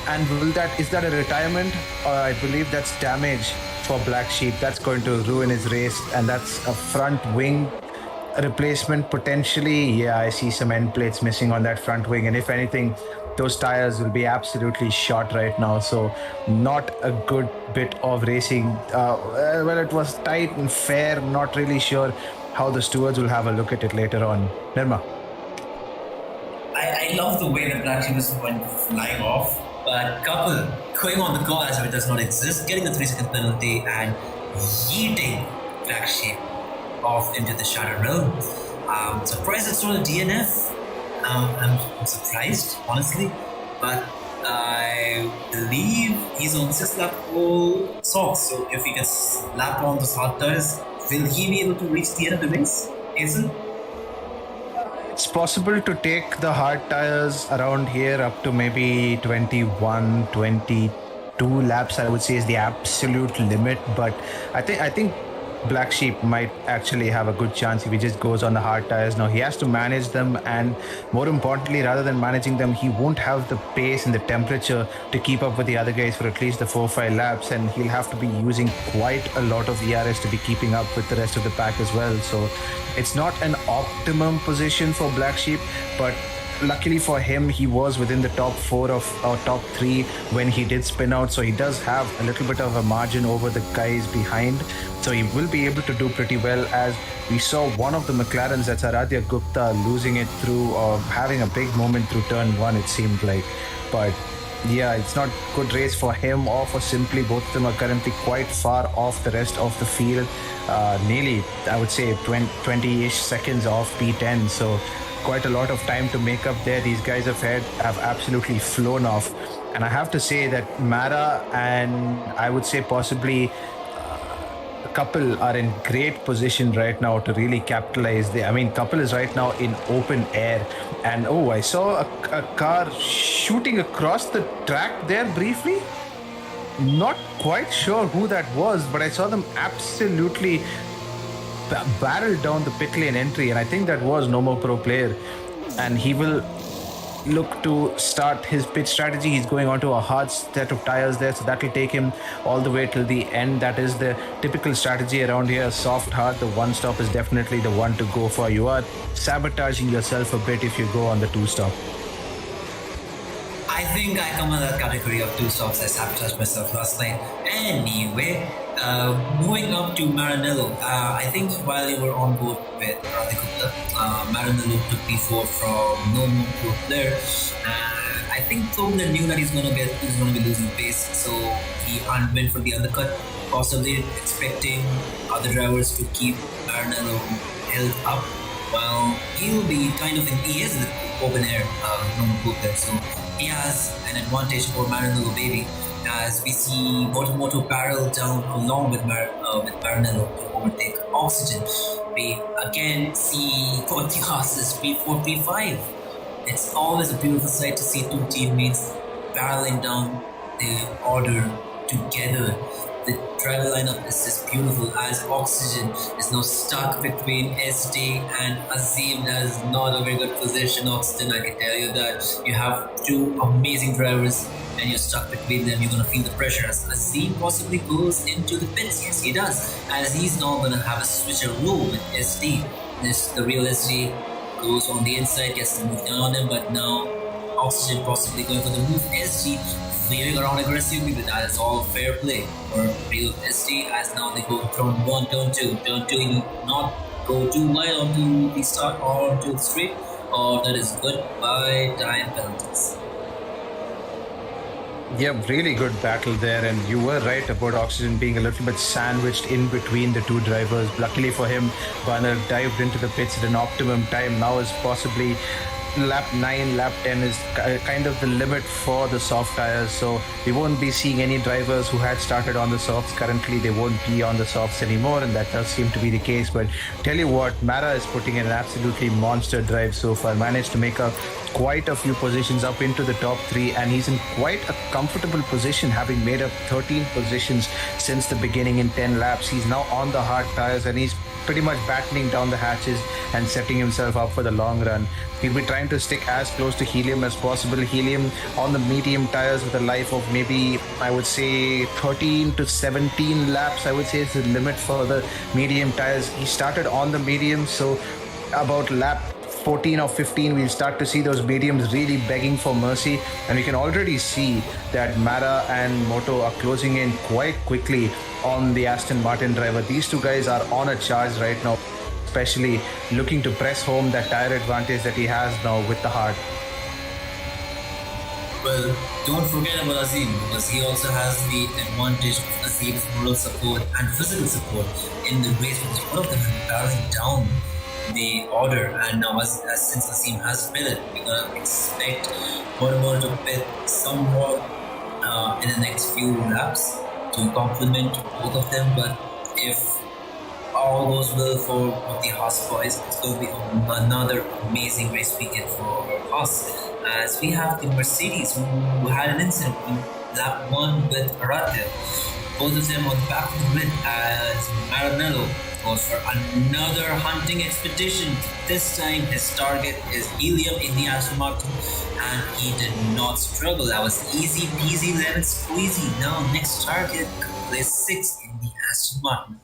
and is that a retirement, or I believe that's damage for Black Sheep? That's going to ruin his race, and that's a front wing replacement potentially. Yeah, I see some end plates missing on that front wing, and if anything, those tires will be absolutely shot right now. So not a good bit of racing. Well, it was tight and fair. Not really sure how the stewards will have a look at it later on. Nirma. I love the way the Black Sheep is went flying off, but couple going on the go as if it does not exist, getting a 3-second penalty and yeeting Black Sheep off into the Shadow Realm. I'm surprised it's not a DNF. I'm surprised, honestly, but I believe he's on 6-lap all socks, so if he gets lap on those hard tires, will he be able to reach the end of the race, Hazel? It's possible to take the hard tires around here up to maybe 21, 22 laps, I would say, is the absolute limit. But I think Black Sheep might actually have a good chance if he just goes on the hard tires. Now he has to manage them, and more importantly, rather than managing them, he won't have the pace and the temperature to keep up with the other guys for at least the 4-5 laps, and he'll have to be using quite a lot of ERS to be keeping up with the rest of the pack as well. So it's not an optimum position for Black Sheep, but luckily for him, he was within the top 4 or top 3 when he did spin out. So he does have a little bit of a margin over the guys behind. So he will be able to do pretty well, as we saw one of the McLarens, that's Aradhya Gupta, losing it through or having a big moment through turn 1, it seemed like. But yeah, it's not good race for him or for Simply. Both of them are currently quite far off the rest of the field. Nearly, I would say, 20-ish seconds off P10. So quite a lot of time to make up there. These guys have absolutely flown off. And I have to say that Mara and I would say possibly Couple are in great position right now to really capitalize. Couple is right now in open air, and I saw a car shooting across the track there briefly. Not quite sure who that was, but I saw them absolutely barrel down the pit lane entry, and I think that was No More Pro player, and he will look to start his pit strategy. He's going onto a hard set of tires there, so that will take him all the way till the end. That is the typical strategy around here. Soft hard, the one stop is definitely the one to go for. You are sabotaging yourself a bit if you go on the 2-stop. I think I come in that category of 2 stops. I sabotaged myself last night. Anyway, Moving up to Maranello, I think while you were on board with Radhikupta, Maranello took P4 from no more pro player. I think Tobler knew that he's gonna be losing pace, so he went for the undercut, possibly expecting other drivers to keep Maranello held up. Well, he'll be kind of he is the open air normal pro player, so he has an advantage over Maranello baby as we see Moto barrel down along with Maranello to overtake Oxygen. We again see Kotias's P4, P5. It's always a beautiful sight to see two teammates barreling down the order together. The driver lineup is just beautiful as Oxygen is now stuck between SD and Azim. That is not a very good position, Oxygen. I can tell you that. You have two amazing drivers and you're stuck between them. You're going to feel the pressure as Azim possibly goes into the pits. Yes, he does. As he's now going to have a switcheroo with SD. The real SD goes on the inside, gets the move down on him, but now Oxygen possibly going for the move. SD veering around aggressively, but that is all fair play for real SD as now they go turn 1, turn 2. Turn 2, he not go too wide onto the start or onto the straight, or that is goodbye time penalties. Yeah, really good battle there, and you were right about Oxygen being a little bit sandwiched in between the two drivers. Luckily for him, Banner dived into the pits at an optimum time. Now is possibly lap 9, lap 10 is kind of the limit for the soft tires, so we won't be seeing any drivers who had started on the softs. Currently they won't be on the softs anymore, and that does seem to be the case. But tell you what, Mara is putting in an absolutely monster drive so far. Managed to make up quite a few positions up into the top 3, and he's in quite a comfortable position, having made up 13 positions since the beginning in 10 laps. He's now on the hard tires and he's pretty much battening down the hatches and setting himself up for the long run. He'll be trying to stick as close to Helium as possible. Helium on the medium tires with a life of maybe, I would say, 13 to 17 laps. I would say is the limit for the medium tires. He started on the medium, so about lap 14 or 15, we'll start to see those mediums really begging for mercy. And we can already see that Mara and Moto are closing in quite quickly on the Aston Martin driver. These two guys are on a charge right now, especially looking to press home that tire advantage that he has now with the hard. Well, don't forget about Azim, because he also has the advantage of Azim's moral support and physical support in the race, because one of them is barreling down the order, and now since Azim has pitted, we're gonna expect more to pit somewhat in the next few laps to complement both of them. But if all goes well for the Haas boys, it's going to be another amazing race weekend for us, as we have the Mercedes who had an incident in lap 1 with Aratia. Both of them on the back of the grid as Maranello goes for another hunting expedition. This time his target is Helium in the Aston Martin, and he did not struggle. That was easy peasy lemon squeezy. Now next target, place 6 in the Aston Martin.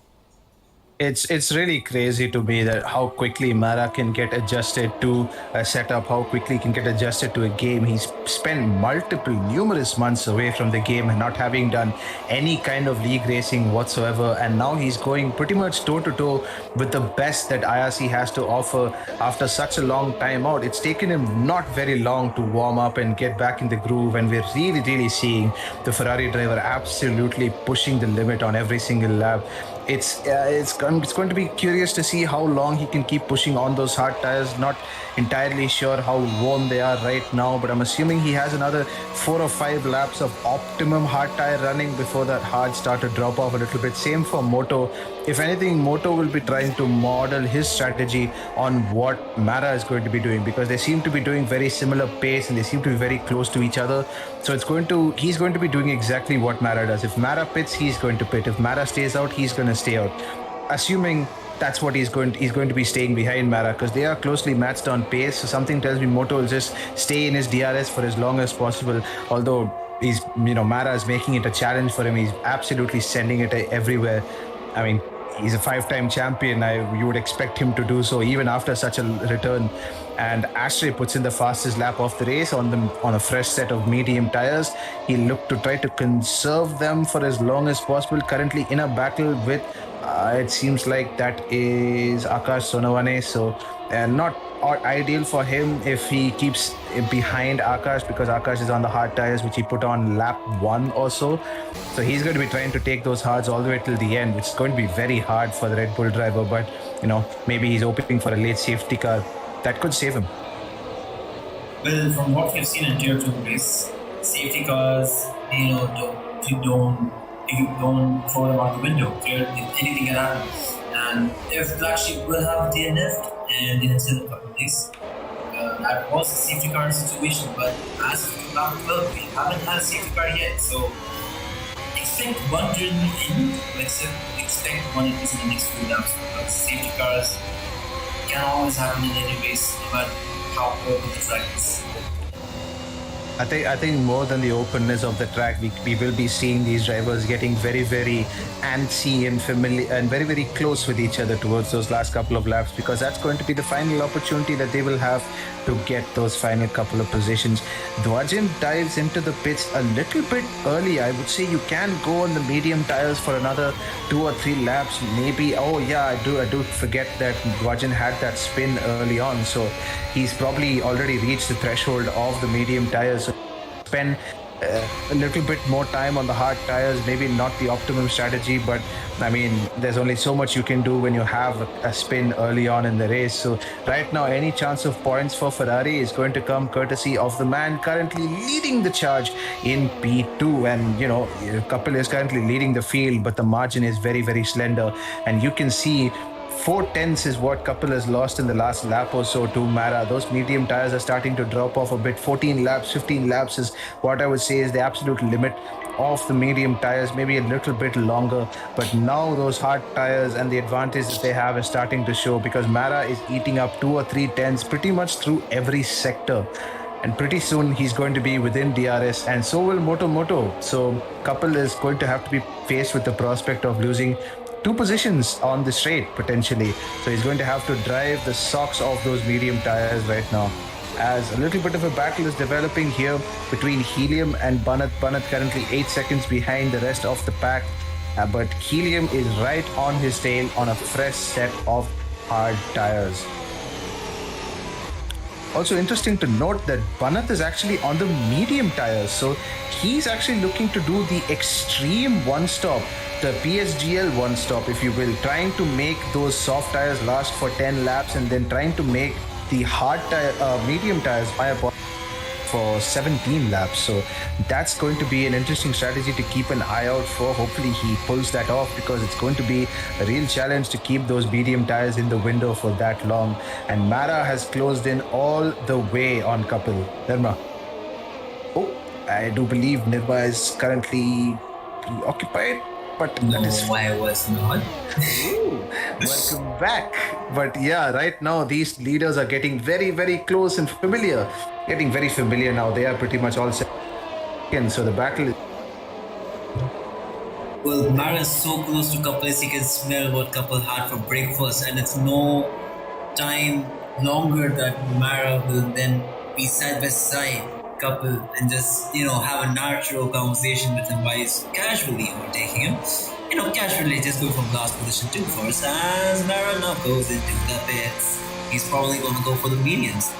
It's really crazy to me that how quickly Mara can get adjusted to a setup, how quickly he can get adjusted to a game. He's spent numerous months away from the game and not having done any kind of league racing whatsoever. And now he's going pretty much toe to toe with the best that IRC has to offer after such a long time out. It's taken him not very long to warm up and get back in the groove. And we're really seeing the Ferrari driver absolutely pushing the limit on every single lap. It's going to be curious to see how long he can keep pushing on those hard tires. Not entirely sure how warm they are right now, but I'm assuming he has another 4 or 5 laps of optimum hard tire running before that hard start to drop off a little bit. Same for Moto. If anything, Moto will be trying to model his strategy on what Mara is going to be doing, because they seem to be doing very similar pace and they seem to be very close to each other. So he's going to be doing exactly what Mara does. If Mara pits, he's going to pit. If Mara stays out, he's going to stay out. Assuming that's what he's going to be staying behind Mara, because they are closely matched on pace. So something tells me Moto will just stay in his DRS for as long as possible. Although Mara is making it a challenge for him. He's absolutely sending it everywhere. I mean, he's a five-time champion. You would expect him to do so even after such a return. And Shastry puts in the fastest lap of the race on a fresh set of medium tires. He looked to try to conserve them for as long as possible. Currently in a battle with, it seems like that is Akash Sonawane. So not ideal for him if he keeps behind Akash, because Akash is on the hard tires which he put on lap 1 or so. So he's going to be trying to take those hards all the way till the end, which is going to be very hard for the Red Bull driver. But maybe he's hoping for a late safety car that could save him. Well, from what we've seen in Tier 2 race, safety cars, if you don't throw them out the window, anything can happen. And if Black Sheep will have DNF and in a couple of days, that was a safety car situation. But as of lap 12, we haven't had a safety car yet, so expect one during the end, expect one at least in the next few laps, because safety cars can always happen in any race, no matter how open the track is. I think more than the openness of the track, we will be seeing these drivers getting very, very antsy and familiar and very, very close with each other towards those last couple of laps, because that's going to be the final opportunity that they will have to get those final couple of positions. Dwajin dives into the pits a little bit early. I would say you can go on the medium tires for another 2 or 3 laps, maybe. Oh yeah, I do forget that Dwajin had that spin early on, so he's probably already reached the threshold of the medium tires. Spend a little bit more time on the hard tires, maybe not the optimum strategy, but I mean, there's only so much you can do when you have a spin early on in the race. So right now, any chance of points for Ferrari is going to come courtesy of the man currently leading the charge in P2. And Kapil is currently leading the field, but the margin is very, very slender, and you can see 4/10 is what Kapil has lost in the last lap or so to Mara. Those medium tires are starting to drop off a bit. 14 laps, 15 laps is what I would say is the absolute limit of the medium tires, maybe a little bit longer. But now those hard tires and the advantage that they have is starting to show, because Mara is eating up 2 or 3 tenths pretty much through every sector. And pretty soon he's going to be within DRS, and so will Moto. So Kapil is going to have to be faced with the prospect of losing 2 positions on the straight potentially. So he's going to have to drive the socks off those medium tires right now, as a little bit of a battle is developing here between Helium and Banat. Banat currently 8 seconds behind the rest of the pack, but Helium is right on his tail on a fresh set of hard tires. Also interesting to note that Banat is actually on the medium tires, so he's actually looking to do the extreme one-stop, the PSGL one-stop, if you will, trying to make those soft tires last for 10 laps and then trying to make the hard medium tires for 17 laps. So that's going to be an interesting strategy to keep an eye out for. Hopefully he pulls that off, because it's going to be a real challenge to keep those medium tires in the window for that long. And Mara has closed in all the way on Kapil. Nirma. Oh, I do believe Nirma is currently preoccupied. But no, I was not. Welcome back. But yeah, right now these leaders are getting very, very close and familiar. Getting very familiar now. They are pretty much all set. So the battle is... Well, Mara is so close to Kapil, he can smell what Kapil had for breakfast, and it's no time longer that Mara will then be side by side Kapil and just, have a natural conversation with him by casually overtaking him. Casually just go from last position to first, as Mara now goes into the pits. He's probably going to go for the mediums.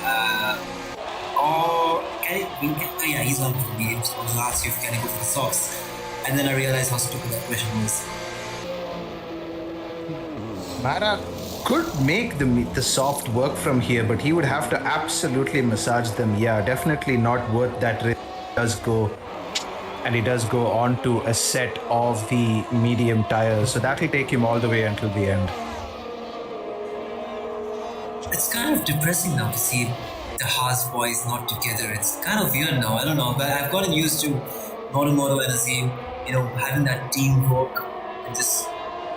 He's going for the mediums. I was asked you if can I go for the softs. And then I realized how stupid that question was. Mara could make the soft work from here, but he would have to absolutely massage them. Yeah, definitely not worth that risk. He does go on to a set of the medium tires, so that will take him all the way until the end. It's kind of depressing now to see the Haas boys not together. It's kind of weird now. I don't know, but I've gotten used to Moto and Azim, having that teamwork and just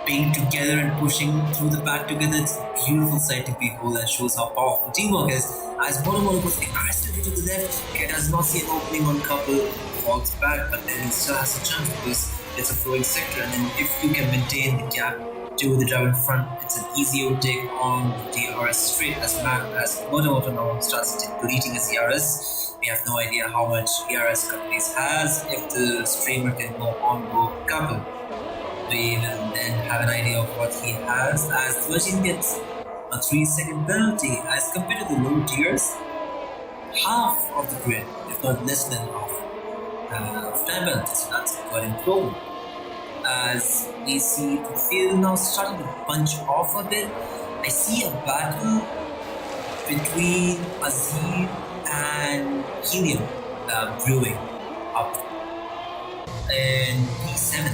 being together and pushing through the pack together. It's a beautiful sight to behold and shows how powerful teamwork is. As Moto goes aggressively to the left, he does not see an opening on Kapil, falls back, but then he still has a chance because it's a flowing sector, and then if you can maintain the gap to the driver in front. It's an easy overtake on the DRS straight as Moto now starts deleting his ERS. We have no idea how much ERS companies has. If the streamer can go on board couple, we will then have an idea of what he has, as the machine gets a 3-second penalty as compared to the low tiers. Half of the grid, if not less than half, time penalties. So that's quite important. As we see the field now starting to punch off a bit, I see a battle between Azir and Helium brewing up in P7.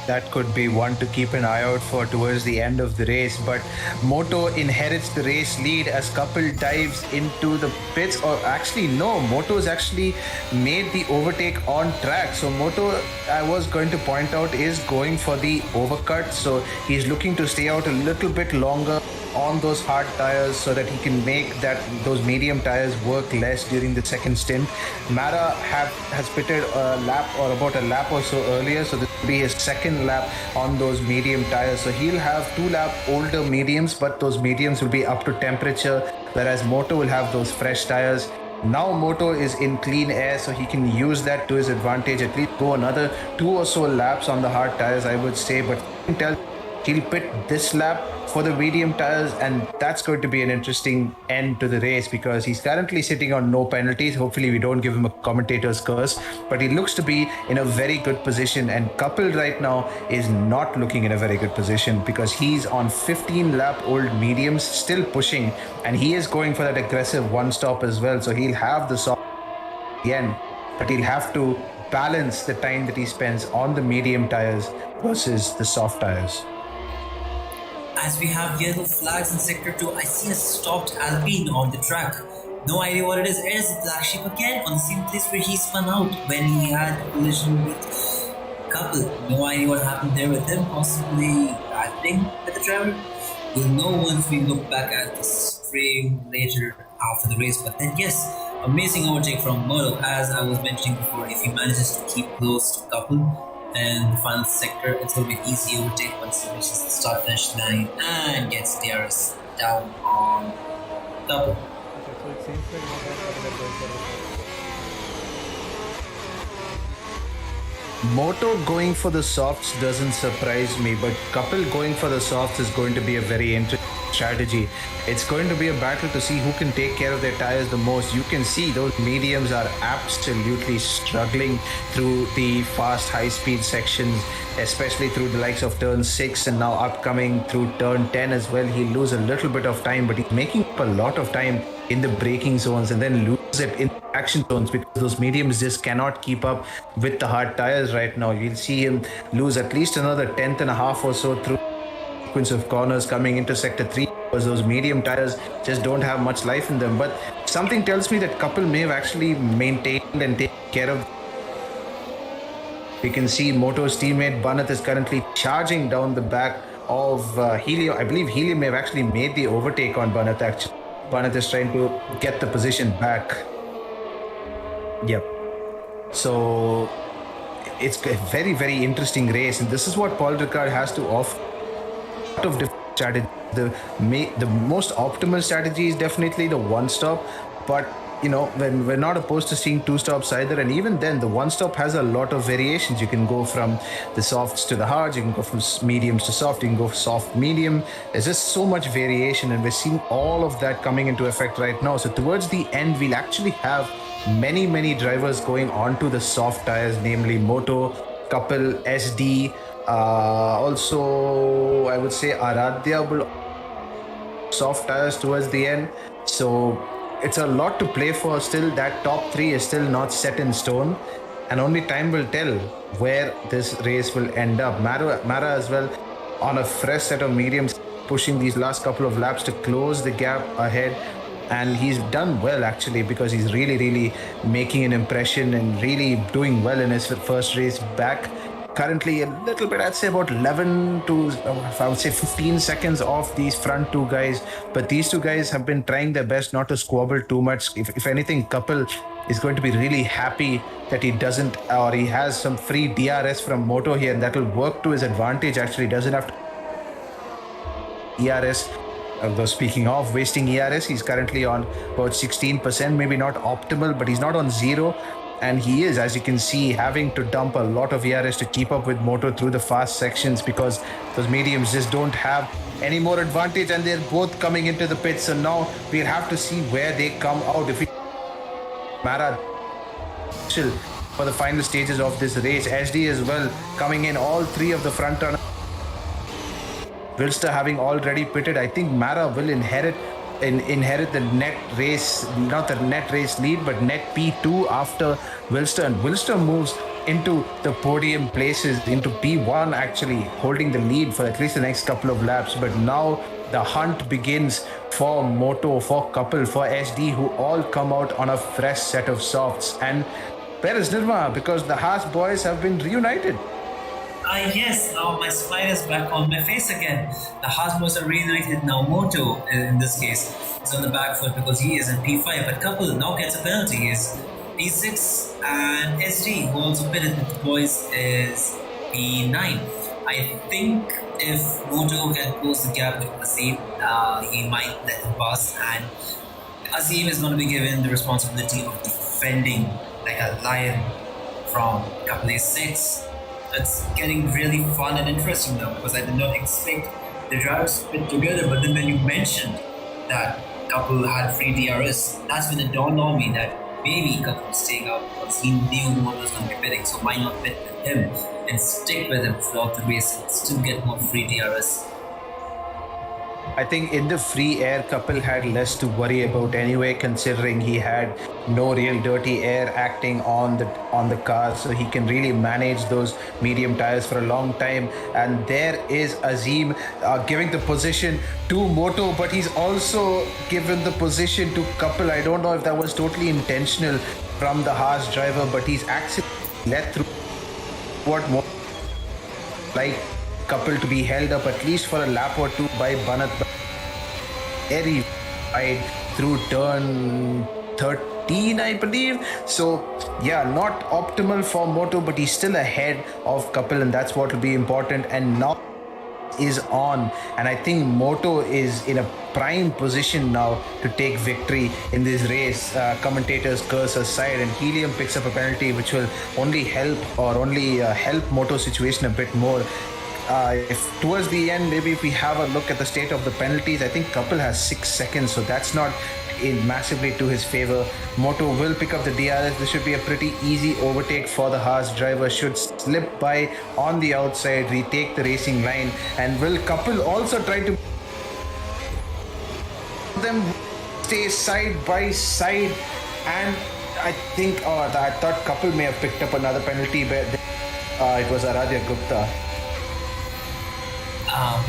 That could be one to keep an eye out for towards the end of the race. But Moto inherits the race lead as Couple dives into the pits. Or actually, no, Moto's actually made the overtake on track. So Moto, I was going to point out, is going for the overcut. So he's looking to stay out a little bit longer on those hard tires so that he can make those medium tires work less during the second stint. Mara has pitted a lap or about a lap or so earlier, so this will be his second lap on those medium tires. So he'll have 2 lap older mediums, but those mediums will be up to temperature, whereas Moto will have those fresh tires. Now Moto is in clean air, so he can use that to his advantage, at least go another 2 or so laps on the hard tires, I would say. But you can tell he'll pit this lap for the medium tires, and that's going to be an interesting end to the race because he's currently sitting on no penalties. Hopefully we don't give him a commentator's curse, but he looks to be in a very good position, and Couple right now is not looking in a very good position because he's on 15 lap old mediums, still pushing, and he is going for that aggressive one stop as well. So he'll have the soft again, but he'll have to balance the time that he spends on the medium tires versus the soft tires. As we have yellow flags in Sector 2, I see a stopped Alpine on the track. No idea what it is. It is the black sheep again on the same place where he spun out when he had a collision with Couple. No idea what happened there with him. Possibly acting with the driver. We'll know once we look back at this frame later after the race. But then yes, amazing overtake from Moto. As I was mentioning before, if he manages to keep close to Couple and the final sector, it's going to be an easy overtake once he reaches the start finish line and gets DRS down on Couple. Okay, so it seems like not going for Moto going for the softs doesn't surprise me, but Couple going for the softs is going to be a very interesting strategy. It's going to be a battle to see who can take care of their tires the most. You can see those mediums are absolutely struggling through the fast high-speed sections, especially through the likes of turn 6 and now upcoming through turn 10 as well. He'll lose a little bit of time, but he's making up a lot of time in the braking zones and then lose it in action zones because those mediums just cannot keep up with the hard tires right now. You'll see him lose at least another tenth and a half or so through sequence of corners coming into sector 3 because those medium tires just don't have much life in them. But something tells me that Couple may have actually maintained and taken care of. We can see Moto's teammate Banath is currently charging down the back of Helium. I believe Helium may have actually made the overtake on Banath actually. Banath is trying to get the position back. Yep. So it's a very, very interesting race, and this is what Paul Ricard has to offer. A lot of different strategies. The most optimal strategy is definitely the one stop, but you know, when we're not opposed to seeing 2 stops either, and even then the one stop has a lot of variations. You can go from the softs to the hards, you can go from mediums to soft, you can go soft medium. There's just so much variation, and we're seeing all of that coming into effect right now. So towards the end, we'll actually have many drivers going onto the soft tires, namely Moto, Couple, SD, also I would say Aradhya will soft tires towards the end. So it's a lot to play for still. That top 3 is still not set in stone, and only time will tell where this race will end up. Mara as well on a fresh set of mediums, pushing these last couple of laps to close the gap ahead, and he's done well actually because he's really making an impression and really doing well in his first race back. Currently a little bit, I'd say about 11 to I would say 15 seconds off these front 2 guys, but these 2 guys have been trying their best not to squabble too much. If anything, Couple is going to be really happy that he doesn't, or he has some free DRS from Moto here, and that will work to his advantage actually. Doesn't have to ERS. Although speaking of wasting ERS, he's currently on about 16%, maybe not optimal, but he's not on zero. And he is, as you can see, having to dump a lot of ERS to keep up with Moto through the fast sections because those mediums just don't have any more advantage, and they're both coming into the pit. So now we'll have to see where they come out. If we Mara for the final stages of this race, SD as well coming in, all three of the front runners. Wilster having already pitted, I think Mara will inherit the net race, not the net race lead, but net P2 after Wilster. And Wilster moves into the podium places, into P1 actually, holding the lead for at least the next couple of laps. But now the hunt begins for Moto, for Couple, for SD, who all come out on a fresh set of softs. And where is Nirma? Because the Haas boys have been reunited. Yes, now my smile is back on my face again. The Haas boys are reunited now. Moto, in this case, is on the back foot because he is in P5, but Couple now gets a penalty. He is P6, and SD, who also pitted with the boys, is P9. I think if Moto can close the gap to Azim, he might let him pass, and Azim is going to be given the responsibility of defending like a lion from Couple A6. It's getting really fun and interesting now because I did not expect the drivers to pit together. But then when you mentioned that Couple had free DRS, that's when it dawned on me that maybe Couple was staying out because he knew Moto was going to be pitting. So why not pit with him and stick with him throughout the race and still get more free DRS? I think in the free air, Couple had less to worry about anyway, considering he had no real dirty air acting on the car, so he can really manage those medium tires for a long time. And there is Azim giving the position to Moto, but he's also given the position to Couple. I don't know if that was totally intentional from the Haas driver, but he's actually let through what more like Couple to be held up at least for a lap or two by Banat. Very wide through turn 13, I believe. So yeah, not optimal for Moto, but he's still ahead of Couple, and that's what will be important. And now is on, and I think Moto is in a prime position now to take victory in this race. Commentator's curse aside, and Helium picks up a penalty which will only help Moto's situation a bit more. If towards the end, maybe if we have a look at the state of the penalties, I think Couple has 6 seconds, so that's not massively to his favor. Moto will pick up the DRS. This should be a pretty easy overtake for the Haas driver. Should slip by on the outside, retake the racing line, and will Couple also try to them stay side by side? And I think I thought Couple may have picked up another penalty, but it was Aradhya Gupta.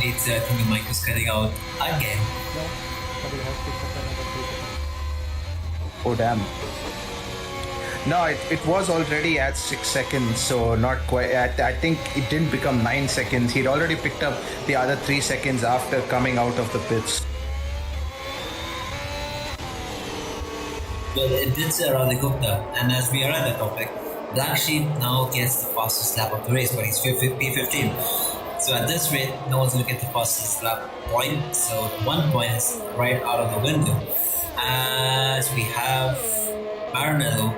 It's I think the mic is cutting out again. No, Couple has picked up another 3 seconds. Oh damn. No, it was already at 6 seconds, so not quite. I think it didn't become 9 seconds. He'd already picked up the other 3 seconds after coming out of the pits. Well, it did say Radha Gupta, and as we are at the topic, Black Sheep now gets the fastest lap of the race, but he's P15. So at this rate, no one's going to get the fastest lap point, so the 1 point is right out of the window. As we have Maranello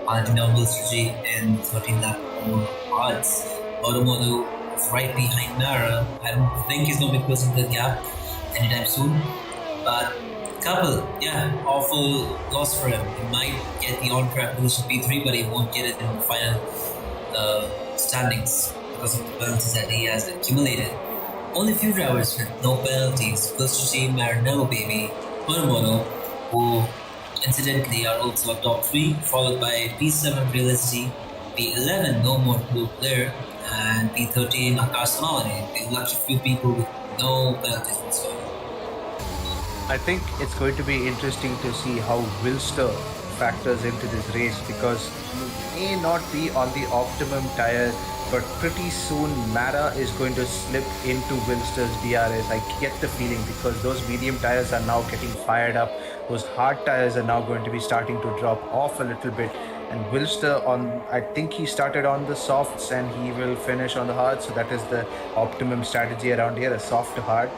hunting down Wilster in 13 lap odds. Odomodu is right behind Nara. I don't think he's going to be closing the gap anytime soon, but Couple, yeah, awful loss for him. He might get the on-track position P3, but he won't get it in the final standings because of the penalties that he has accumulated. Only few drivers with no penalties. Koushik, Maranello, baby, Odomodu, who incidentally are also a top 3, followed by P7 Realisty, P11 No More Blue Player, and P13 Akash Samawani. The lucky few people with no penalties whatsoever. I think it's going to be interesting to see how Wilster factors into this race, because he may not be on the optimum tire, but pretty soon Mara is going to slip into Wilster's DRS. I get the feeling, because those medium tires are now getting fired up. Those hard tires are now going to be starting to drop off a little bit. And Wilster, I think he started on the softs and he will finish on the hard. So that is the optimum strategy around here, a soft to hard.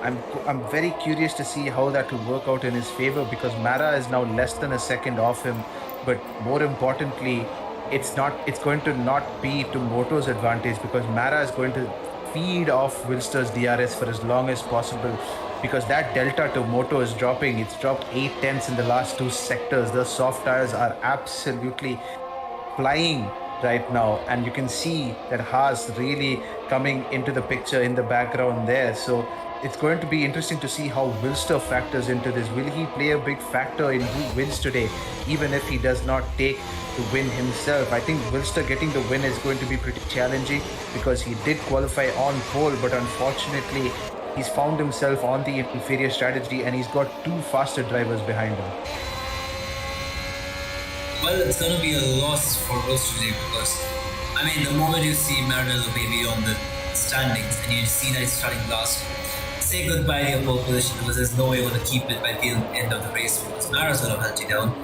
I'm very curious to see how that will work out in his favor, because Mara is now less than a second off him. But more importantly, it's going to not be to Moto's advantage, because Mara is going to feed off Wilster's DRS for as long as possible, because that delta to Moto is dropping. It's dropped 8 tenths in the last two sectors. The soft tires are absolutely flying right now, and you can see that Haas really coming into the picture in the background there. So it's going to be interesting to see how Wilster factors into this. Will he play a big factor in who wins today, even if he does not take the win himself? I think Wilster getting the win is going to be pretty challenging, because he did qualify on pole, but unfortunately he's found himself on the inferior strategy, and he's got two faster drivers behind him. Well, it's going to be a loss for us today because, I mean, the moment you see Maranello Baby on the standings and you see that he's starting last, say goodbye to your pole position, because there's no way you're going to keep it by the end of the race, because Mara's going to hunt you down.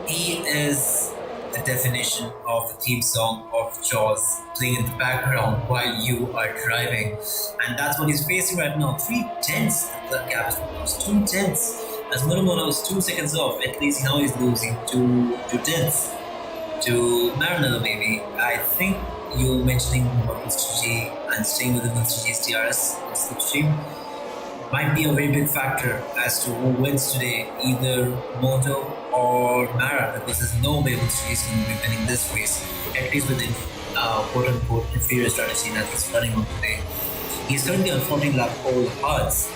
He is the definition of the theme song of Jaws playing in the background while you are driving. And that's what he's facing right now. 3 tenths the gap is almost 2 tenths. As Nirma is 2 seconds off, at least now he's losing 2 tenths to Maranello Baby. I think you mentioning about Mr. G and staying within Mr. G's DRS in slipstream might be a very big factor as to who wins today, either Moto or Mara, because there's no way Mr. G is going to be winning this race, at least within quote-unquote inferior strategy that he's running on today. He's currently on 14 lap old hards.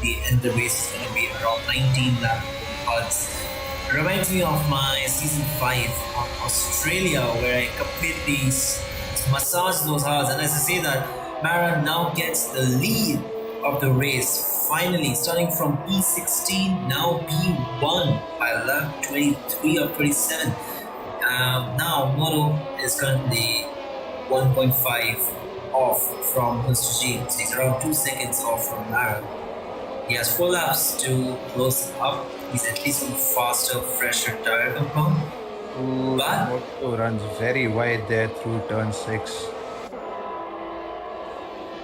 The end of the race is going to be around 19 lap odds. It reminds me of my season 5 on Australia, where I completely massaged those hards, and as I say that, Mara now gets the lead of the race, finally, starting from P16, now P1 by lap 23 or 27. Now Moto is currently 1.5 off from Mr. G, so he's around 2 seconds off from Mara. He has 4 laps to close up. He's at least on a faster, fresher tire compound. But Moto runs very wide there through turn 6.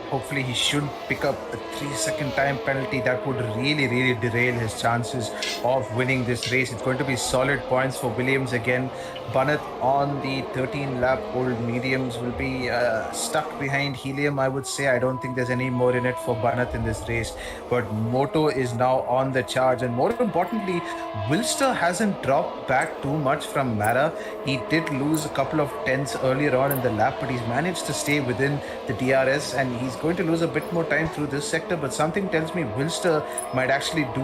Hopefully he should pick up a 3-second time penalty. That would really derail his chances of winning this race. It's going to be solid points for Williams again. Banath on the 13 lap old mediums will be stuck behind Helium, I would say. I don't think there's any more in it for Banath in this race. But Moto is now on the charge, and more importantly, Wilster hasn't dropped back too much from Mara. He did lose a couple of tenths earlier on in the lap, but he's managed to stay within the DRS, and he's going to lose a bit more time through this sector. But something tells me Wilster might actually do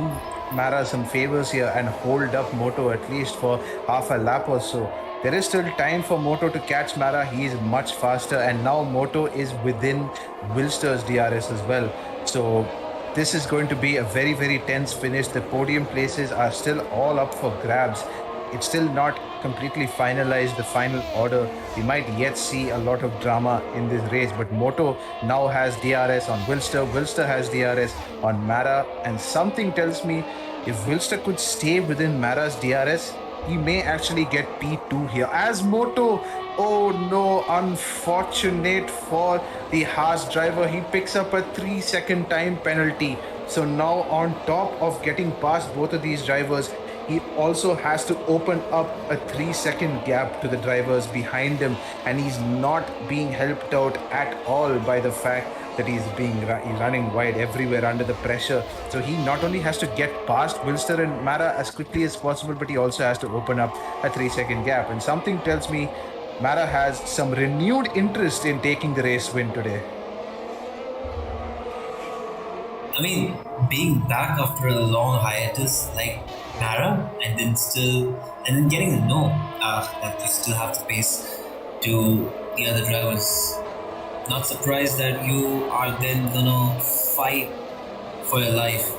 Mara some favors here and hold up Moto at least for half a lap or so. There is still time for Moto to catch Mara. He is much faster, and now Moto is within Wilster's DRS as well. So this is going to be a very tense finish. The podium places are still all up for grabs. It's still not completely finalized, the final order. We might yet see a lot of drama in this race, but Moto now has DRS on Wilster. Wilster has DRS on Mara, and something tells me if Wilster could stay within Mara's DRS, he may actually get P2 here. As Moto, oh no, unfortunate for the Haas driver. He picks up a 3-second time penalty. So now on top of getting past both of these drivers, he also has to open up a 3-second gap to the drivers behind him, and he's not being helped out at all by the fact that he's running wide everywhere under the pressure. So he not only has to get past Wilster and Mara as quickly as possible, but he also has to open up a 3-second gap. And something tells me Mara has some renewed interest in taking the race win today. I mean, being back after a long hiatus like Mara, and then getting to know that you still have the pace to the other drivers. Not surprised that you are then gonna fight for your life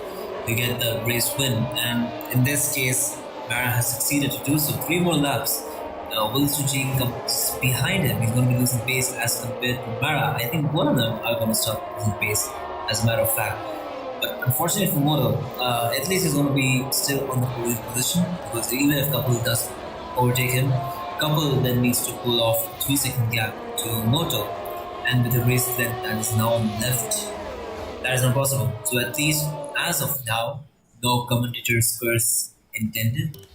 to get the race win, and in this case, Mara has succeeded to do so. 3 more laps. Wilster G comes behind him. He's going to be losing pace as compared to Mara. I think one of them are going to start losing pace, as a matter of fact. But unfortunately for Moto, at least he's going to be still on the pole position, because even if Couple does overtake him, Couple then needs to pull off a 3-second gap to Moto. And with the race that is now left, That is not possible. So at least as of now, no commentator's curse intended.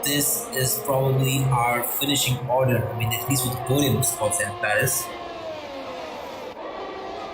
This is probably our finishing order. I mean, at least with the podium spots in Paris.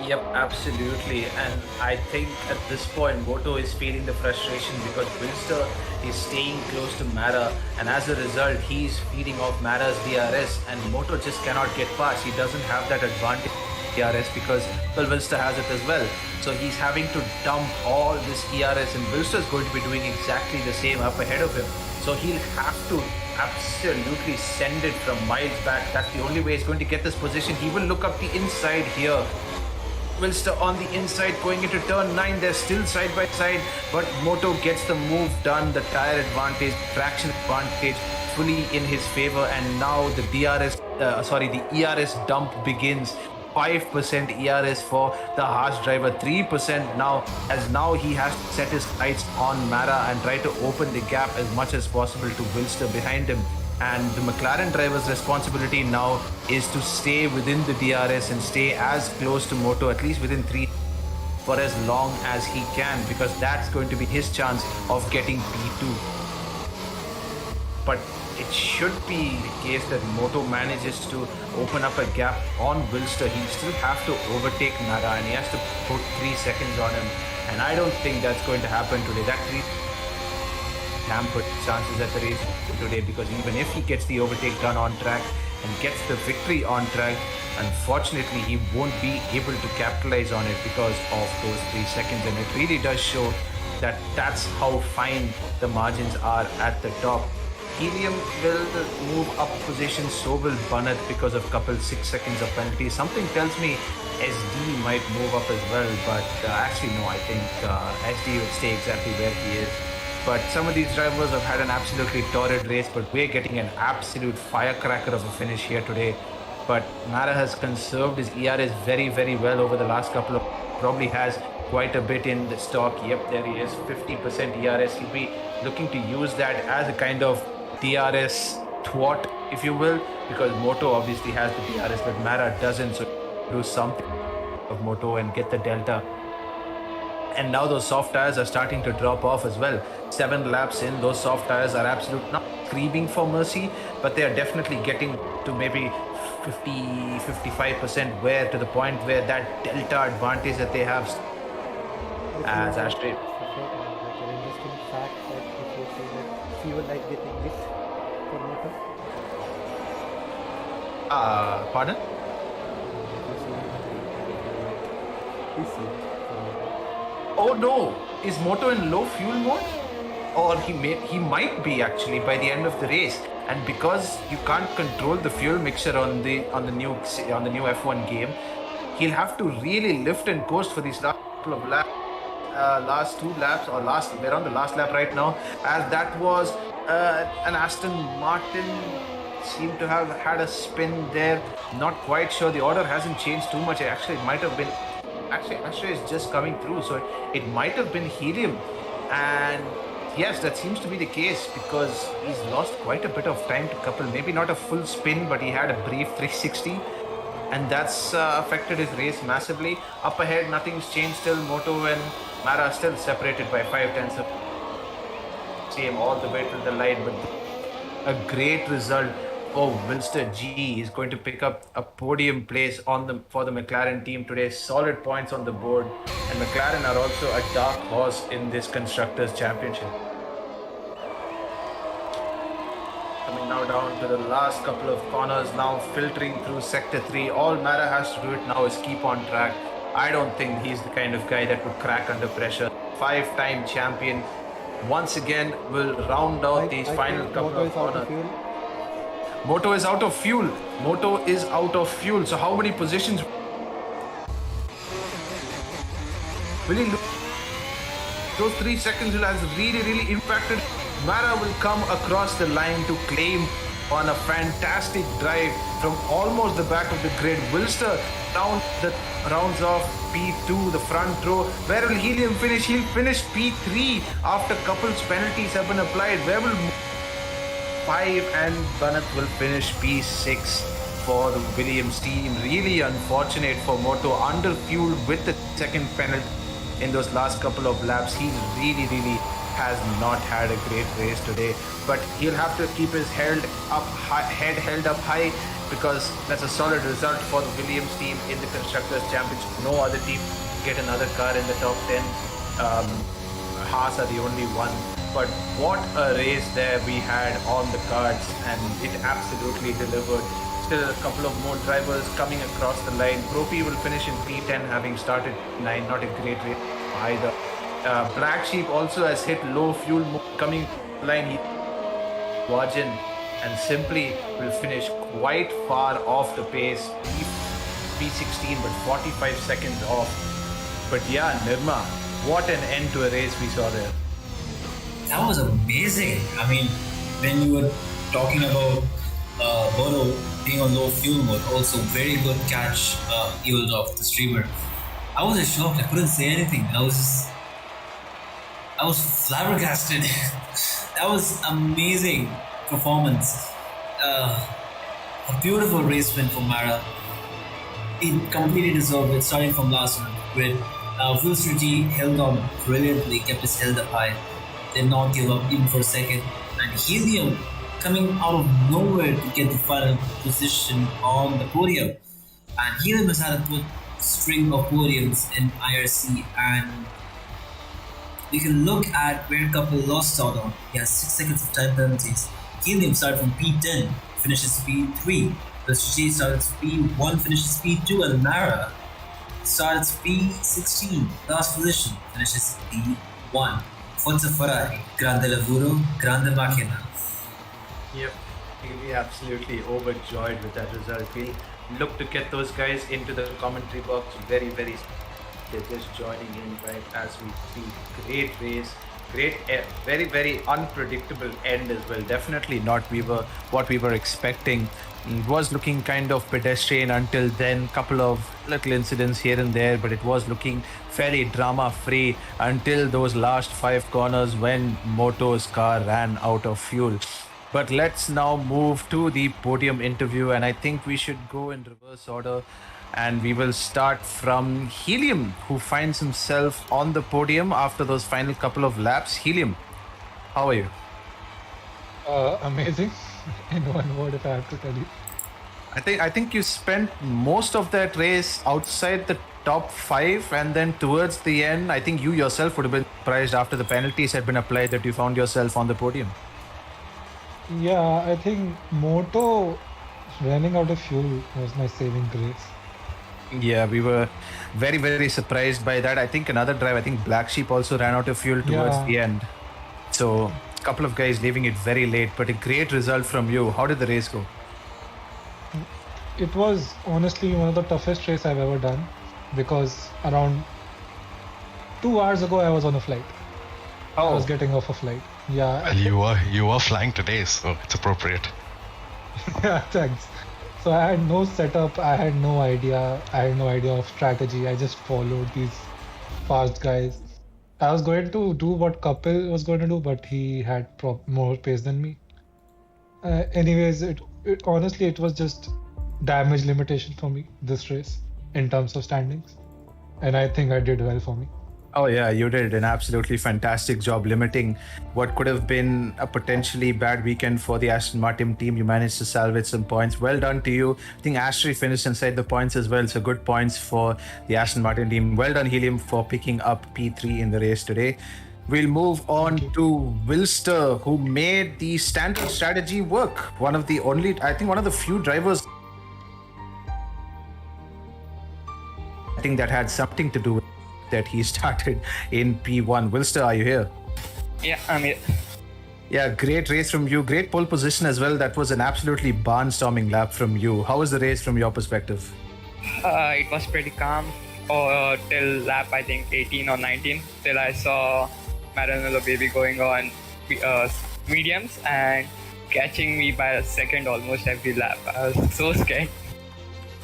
Yep, absolutely. And I think at this point, Moto is feeling the frustration because Wilster is staying close to Mara, and as a result, he's feeding off Mara's DRS, and Moto just cannot get past. He doesn't have that advantage DRS because Wilster has it as well. So he's having to dump all this ERS, and Wilster is going to be doing exactly the same up ahead of him. So he'll have to absolutely send it from miles back. That's the only way he's going to get this position. He will look up the inside here. Wilster on the inside going into turn 9. They're still side by side, but Moto gets the move done. The tire advantage, traction advantage fully in his favor, and now the the ERS dump begins. 5% ERS for the harsh driver, 3% now, as now he has to set his sights on Mara and try to open the gap as much as possible to Wilster behind him. And the McLaren driver's responsibility now is to stay within the DRS and stay as close to Moto, at least within 3, for as long as he can, because that's going to be his chance of getting P2. But it should be the case that Moto manages to open up a gap on Wilster. He still have to overtake Mara, and he has to put 3 seconds on him. And I don't think that's going to happen today. That hampered chances at the race today, because even if he gets the overtake done on track and gets the victory on track, unfortunately he won't be able to capitalize on it because of those 3 seconds. And it really does show that that's how fine the margins are at the top. Helium will move up position, so will Bannett because of couple 6 seconds of penalty. Something tells me SD might move up as well, but actually no, I think SD will stay exactly where he is. But some of these drivers have had an absolutely torrid race, but we're getting an absolute firecracker of a finish here today. But Mara has conserved his ERS very, very well over the last couple of, probably has quite a bit in the stock. Yep, there he is, 50% ERS. He'll be looking to use that as a kind of DRS thwart, if you will, because Moto obviously has the DRS, but Mara doesn't. So do something of Moto and get the delta. And now those soft tires are starting to drop off as well. 7 laps in, those soft tires are absolutely not screaming for mercy, but they are definitely getting to maybe 50-55% wear, to the point where that delta advantage that they have as Shastry. Like an interesting fact that if you say that fuel like getting hit for motor. Pardon? Oh no! Is Moto in low fuel mode? Or he might be actually by the end of the race. And because you can't control the fuel mixture on the new F1 game, he'll have to really lift and coast for these last couple of laps. Last 2 laps, or we're on the last lap right now, as that was an Aston Martin seemed to have had a spin there. Not quite sure, the order hasn't changed too much. Actually, it might have been, Shastry is just coming through, so it might have been Helium. And yes, that seems to be the case, because he's lost quite a bit of time to couple, maybe not a full spin, but he had a brief 360. And that's affected his race massively. Up ahead, nothing's changed still. Moto and Mara are still separated by 5 tenths of same all the way to the line. But a great result for Wilster G. He's going to pick up a podium place for the McLaren team today. Solid points on the board. And McLaren are also a dark horse in this Constructors' Championship. Coming now down to the last couple of corners, now filtering through Sector 3. All Mara has to do it now is keep on track. I don't think he's the kind of guy that would crack under pressure. 5-time champion once again will round out these final couple of corners. Moto is out of fuel. Moto is out of fuel. So how many positions will he lose? Those 3 seconds will have really impacted. Mara will come across the line to claim on a fantastic drive from almost the back of the grid. Wilster rounds off P2, the front row. Where will Helium finish? He'll finish P3 after couples penalties have been applied. Where will 5 and Bannett will finish P6. for the Williams team. Really unfortunate for Moto, under fueled with the second penalty in those last couple of laps. He really has not had a great race today, but he'll have to keep his head held up high, because that's a solid result for the Williams team in the Constructors' Championship. No other team get another car in the top 10. Haas are the only one. But what a race there we had on the cards, and it absolutely delivered. Still a couple of more drivers coming across the line. Propi will finish in P10, having started 9. Not a great race either. Black Sheep also has hit low fuel coming line. Wajin and Simply will finish quite far off the pace. P16, but 45 seconds off. But yeah, Nirma, what an end to a race we saw there. That was amazing. I mean, when you were talking about Bono being on low fuel mode, also very good catch, Evildoc, the streamer. I was just shocked. I couldn't say anything. I was flabbergasted. That was amazing performance. A beautiful race win for Mara. He completely deserved it, starting from last one. With Wilster G held on brilliantly, kept his head up high, did not give up even for a second. And Helium coming out of nowhere to get the final position on the podium. And Helium has had a good string of podiums in IRC, and we can look at where Couple lost out on. He has 6 seconds of time penalties. Helium started from P10, finishes P3. Wilster G starts P1, finishes P2, and Mara starts P16, last position, finishes P1. Forza Ferrari, grande lavoro, grande macchina. Yep, he'll be absolutely overjoyed with that result. We'll look to get those guys into the commentary box very soon. They're just joining in right as we see. Great race, great, very unpredictable end as well. Definitely not what we were expecting. It was looking kind of pedestrian until then. Couple of little incidents here and there, but it was looking fairly drama free until those last 5 corners when Moto's car ran out of fuel. But let's now move to the podium interview, and I think we should go in reverse order, and we will start from Helium, who finds himself on the podium after those final couple of laps. Helium, how are you? Amazing. In one word, if I have to tell you. I think you spent most of that race outside the top 5, and then towards the end, I think you yourself would have been surprised after the penalties had been applied that you found yourself on the podium. Yeah, I think Moto running out of fuel was my saving grace. Yeah, we were very surprised by that. I think another drive, I think Black Sheep also ran out of fuel towards the end. So a couple of guys leaving it very late, but a great result from you. How did the race go? It was honestly one of the toughest races I've ever done, because around 2 hours ago I was on a flight. I was getting off a flight. Yeah. Well, you were flying today, so it's appropriate. Yeah, thanks. So I had no setup, I had no idea of strategy. I just followed these fast guys. I was going to do what Kapil was going to do, but he had more pace than me. Anyways, it honestly, it was just damage limitation for me, this race, in terms of standings. And I think I did well for me. Oh yeah, you did an absolutely fantastic job limiting what could have been a potentially bad weekend for the Aston Martin team. You managed to salvage some points. Well done to you. I think Shastry finished inside the points as well, so good points for the Aston Martin team. Well done, Helium, for picking up P3 in the race today. We'll move on to Wilster, who made the standard strategy work. One of the few drivers I think that had something to do with that he started in P1. Wilster, are you here? Yeah, I'm here. Yeah, great race from you. Great pole position as well. That was an absolutely barnstorming lap from you. How was the race from your perspective? It was pretty calm till lap, I think, 18 or 19, till I saw Maranello Baby going on mediums and catching me by a second almost every lap. I was so scared.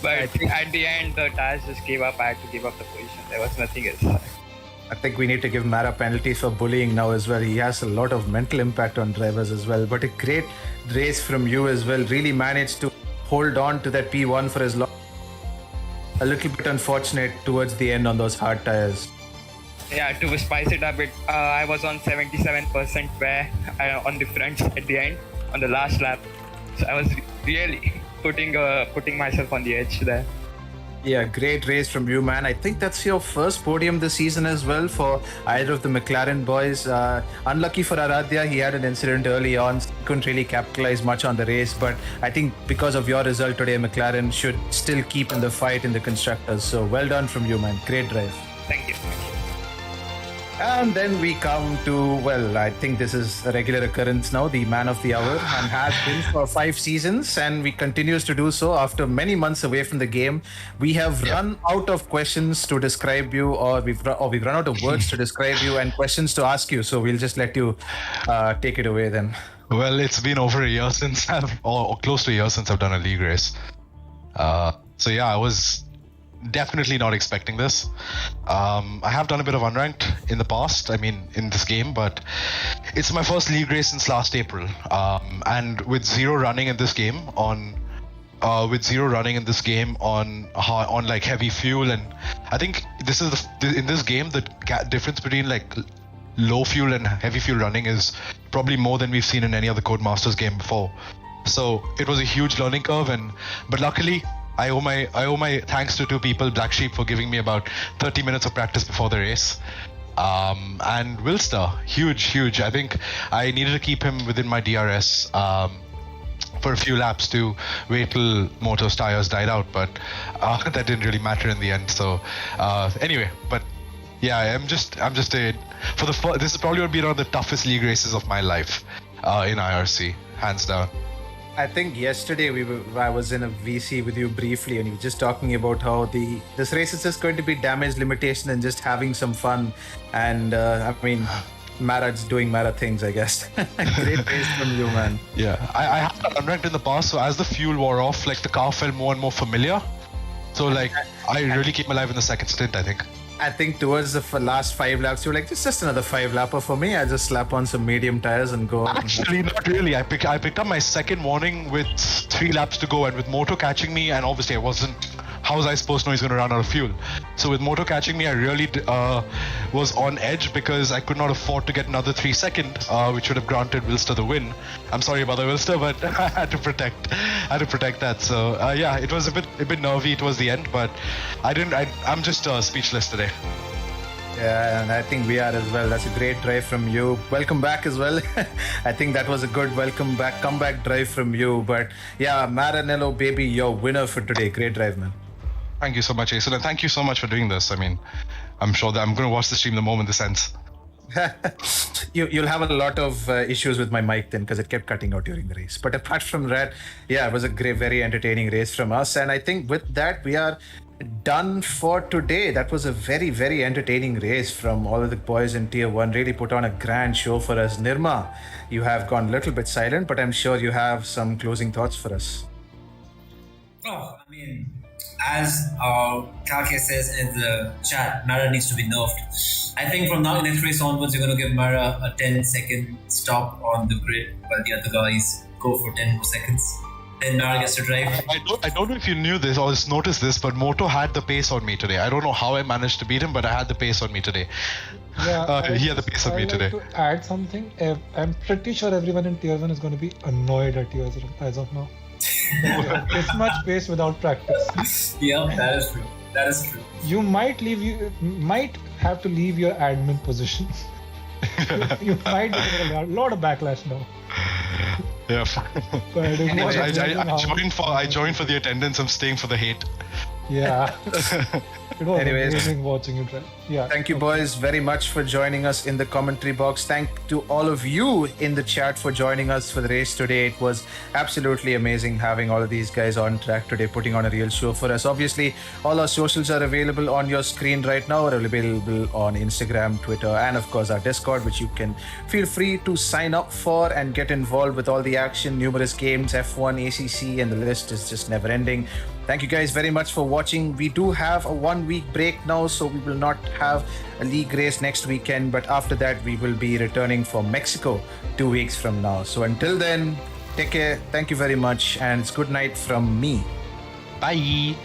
But at the end, the tires just gave up. I had to give up the position. There was nothing else. I think we need to give Mara penalties for bullying now as well. He has a lot of mental impact on drivers as well. But a great race from you as well. Really managed to hold on to that P1 for as long. A little bit unfortunate towards the end on those hard tires. Yeah, to spice it a bit, I was on 77% wear on the fronts at the end on the last lap. So I was really putting myself on the edge there. Yeah, great race from you, man. I think that's your first podium this season as well for either of the McLaren boys. Unlucky for Aradhya, he had an incident early on. Couldn't really capitalize much on the race, but I think because of your result today, McLaren should still keep in the fight in the constructors. So well done from you, man. Great drive. Thank you. And then we come to, well, I think this is a regular occurrence now, the man of the hour, and has been for 5 seasons, and we continues to do so after many months away from the game. We have run out of questions to describe you, or we've run out of words to describe you and questions to ask you. So we'll just let you take it away then. Well, it's been over a year since or close to a year since I've done a league race. So yeah, I was definitely not expecting this. I have done a bit of unranked in the past, I mean in this game, but it's my first league race since last April, and with zero running in this game on like heavy fuel, and I think this is in this game the difference between like low fuel and heavy fuel running is probably more than we've seen in any other Codemasters game before. So it was a huge learning curve, but luckily I owe my thanks to 2 people, Black Sheep for giving me about 30 minutes of practice before the race, and Wilster, huge. I think I needed to keep him within my DRS for a few laps to wait till Moto's tires died out, but that didn't really matter in the end. So anyway, but yeah, I'm just this is probably going to be one of the toughest league races of my life in IRC, hands down. I think yesterday I was in a VC with you briefly, and you were just talking about how this race is just going to be damage limitation and just having some fun. And I mean, Mara's doing Mara things, I guess. Great race from you, man. Yeah, I have unranked in the past, so as the fuel wore off, like the car felt more and more familiar. So like I really came alive in the second stint, I think. I think towards the last 5 laps, you were like, it's just another 5 lapper for me. I just slap on some medium tires and go. Actually, not really. I picked up my second warning with 3 laps to go, and with Moto catching me, and obviously how was I supposed to know he's going to run out of fuel? So with Moto catching me, I really was on edge because I could not afford to get another 3 second, which would have granted Wilster the win. I'm sorry about the Wilster, but I had to protect that. So yeah, it was a bit nervy towards the end, but I'm just speechless today. Yeah, and I think we are as well. That's a great drive from you. Welcome back as well. I think that was a good comeback drive from you. But yeah, Maranello, baby, your winner for today. Great drive, man. Thank you so much, Ace, and thank you so much for doing this. I mean, I'm sure that I'm going to watch the stream the moment this ends. You'll have a lot of issues with my mic then, because it kept cutting out during the race. But apart from that, yeah, it was a great, very entertaining race from us. And I think with that, we are done for today. That was a very, very entertaining race from all of the boys in Tier 1. Really put on a grand show for us. Nirma, you have gone a little bit silent, but I'm sure you have some closing thoughts for us. Oh, I mean, as Kake says in the chat, Mara needs to be nerfed. I think from now next race onwards, you're going to give Mara a 10-second stop on the grid while the other guys go for 10 more seconds. Then Mara gets to drive. I don't know if you knew this or just noticed this, but Moto had the pace on me today. I don't know how I managed to beat him, but I had the pace on me today. Yeah, he had the pace on me today. To add something, I'm pretty sure everyone in Tier 1 is going to be annoyed at you as of now. This much pace without practice. Yeah, that is true. That is true. You might have to leave your admin position. you might get a lot of backlash now. Yeah. But I joined for the attendance. I'm staying for the hate. Yeah. It was amazing watching you drive. Yeah. Thank you, boys, very much for joining us in the commentary box. Thank to all of you in the chat for joining us for the race today. It was absolutely amazing having all of these guys on track today, putting on a real show for us. Obviously, all our socials are available on your screen right now, or available on Instagram, Twitter, and of course our Discord, which you can feel free to sign up for and get involved with all the action, numerous games, F1, ACC, and the list is just never ending. Thank you guys very much for watching. We do have a 1-week break now, so we will not have a league race next weekend, but after that we will be returning for Mexico 2 weeks from now. So until then, Take care. Thank you very much. And it's good night from me. Bye.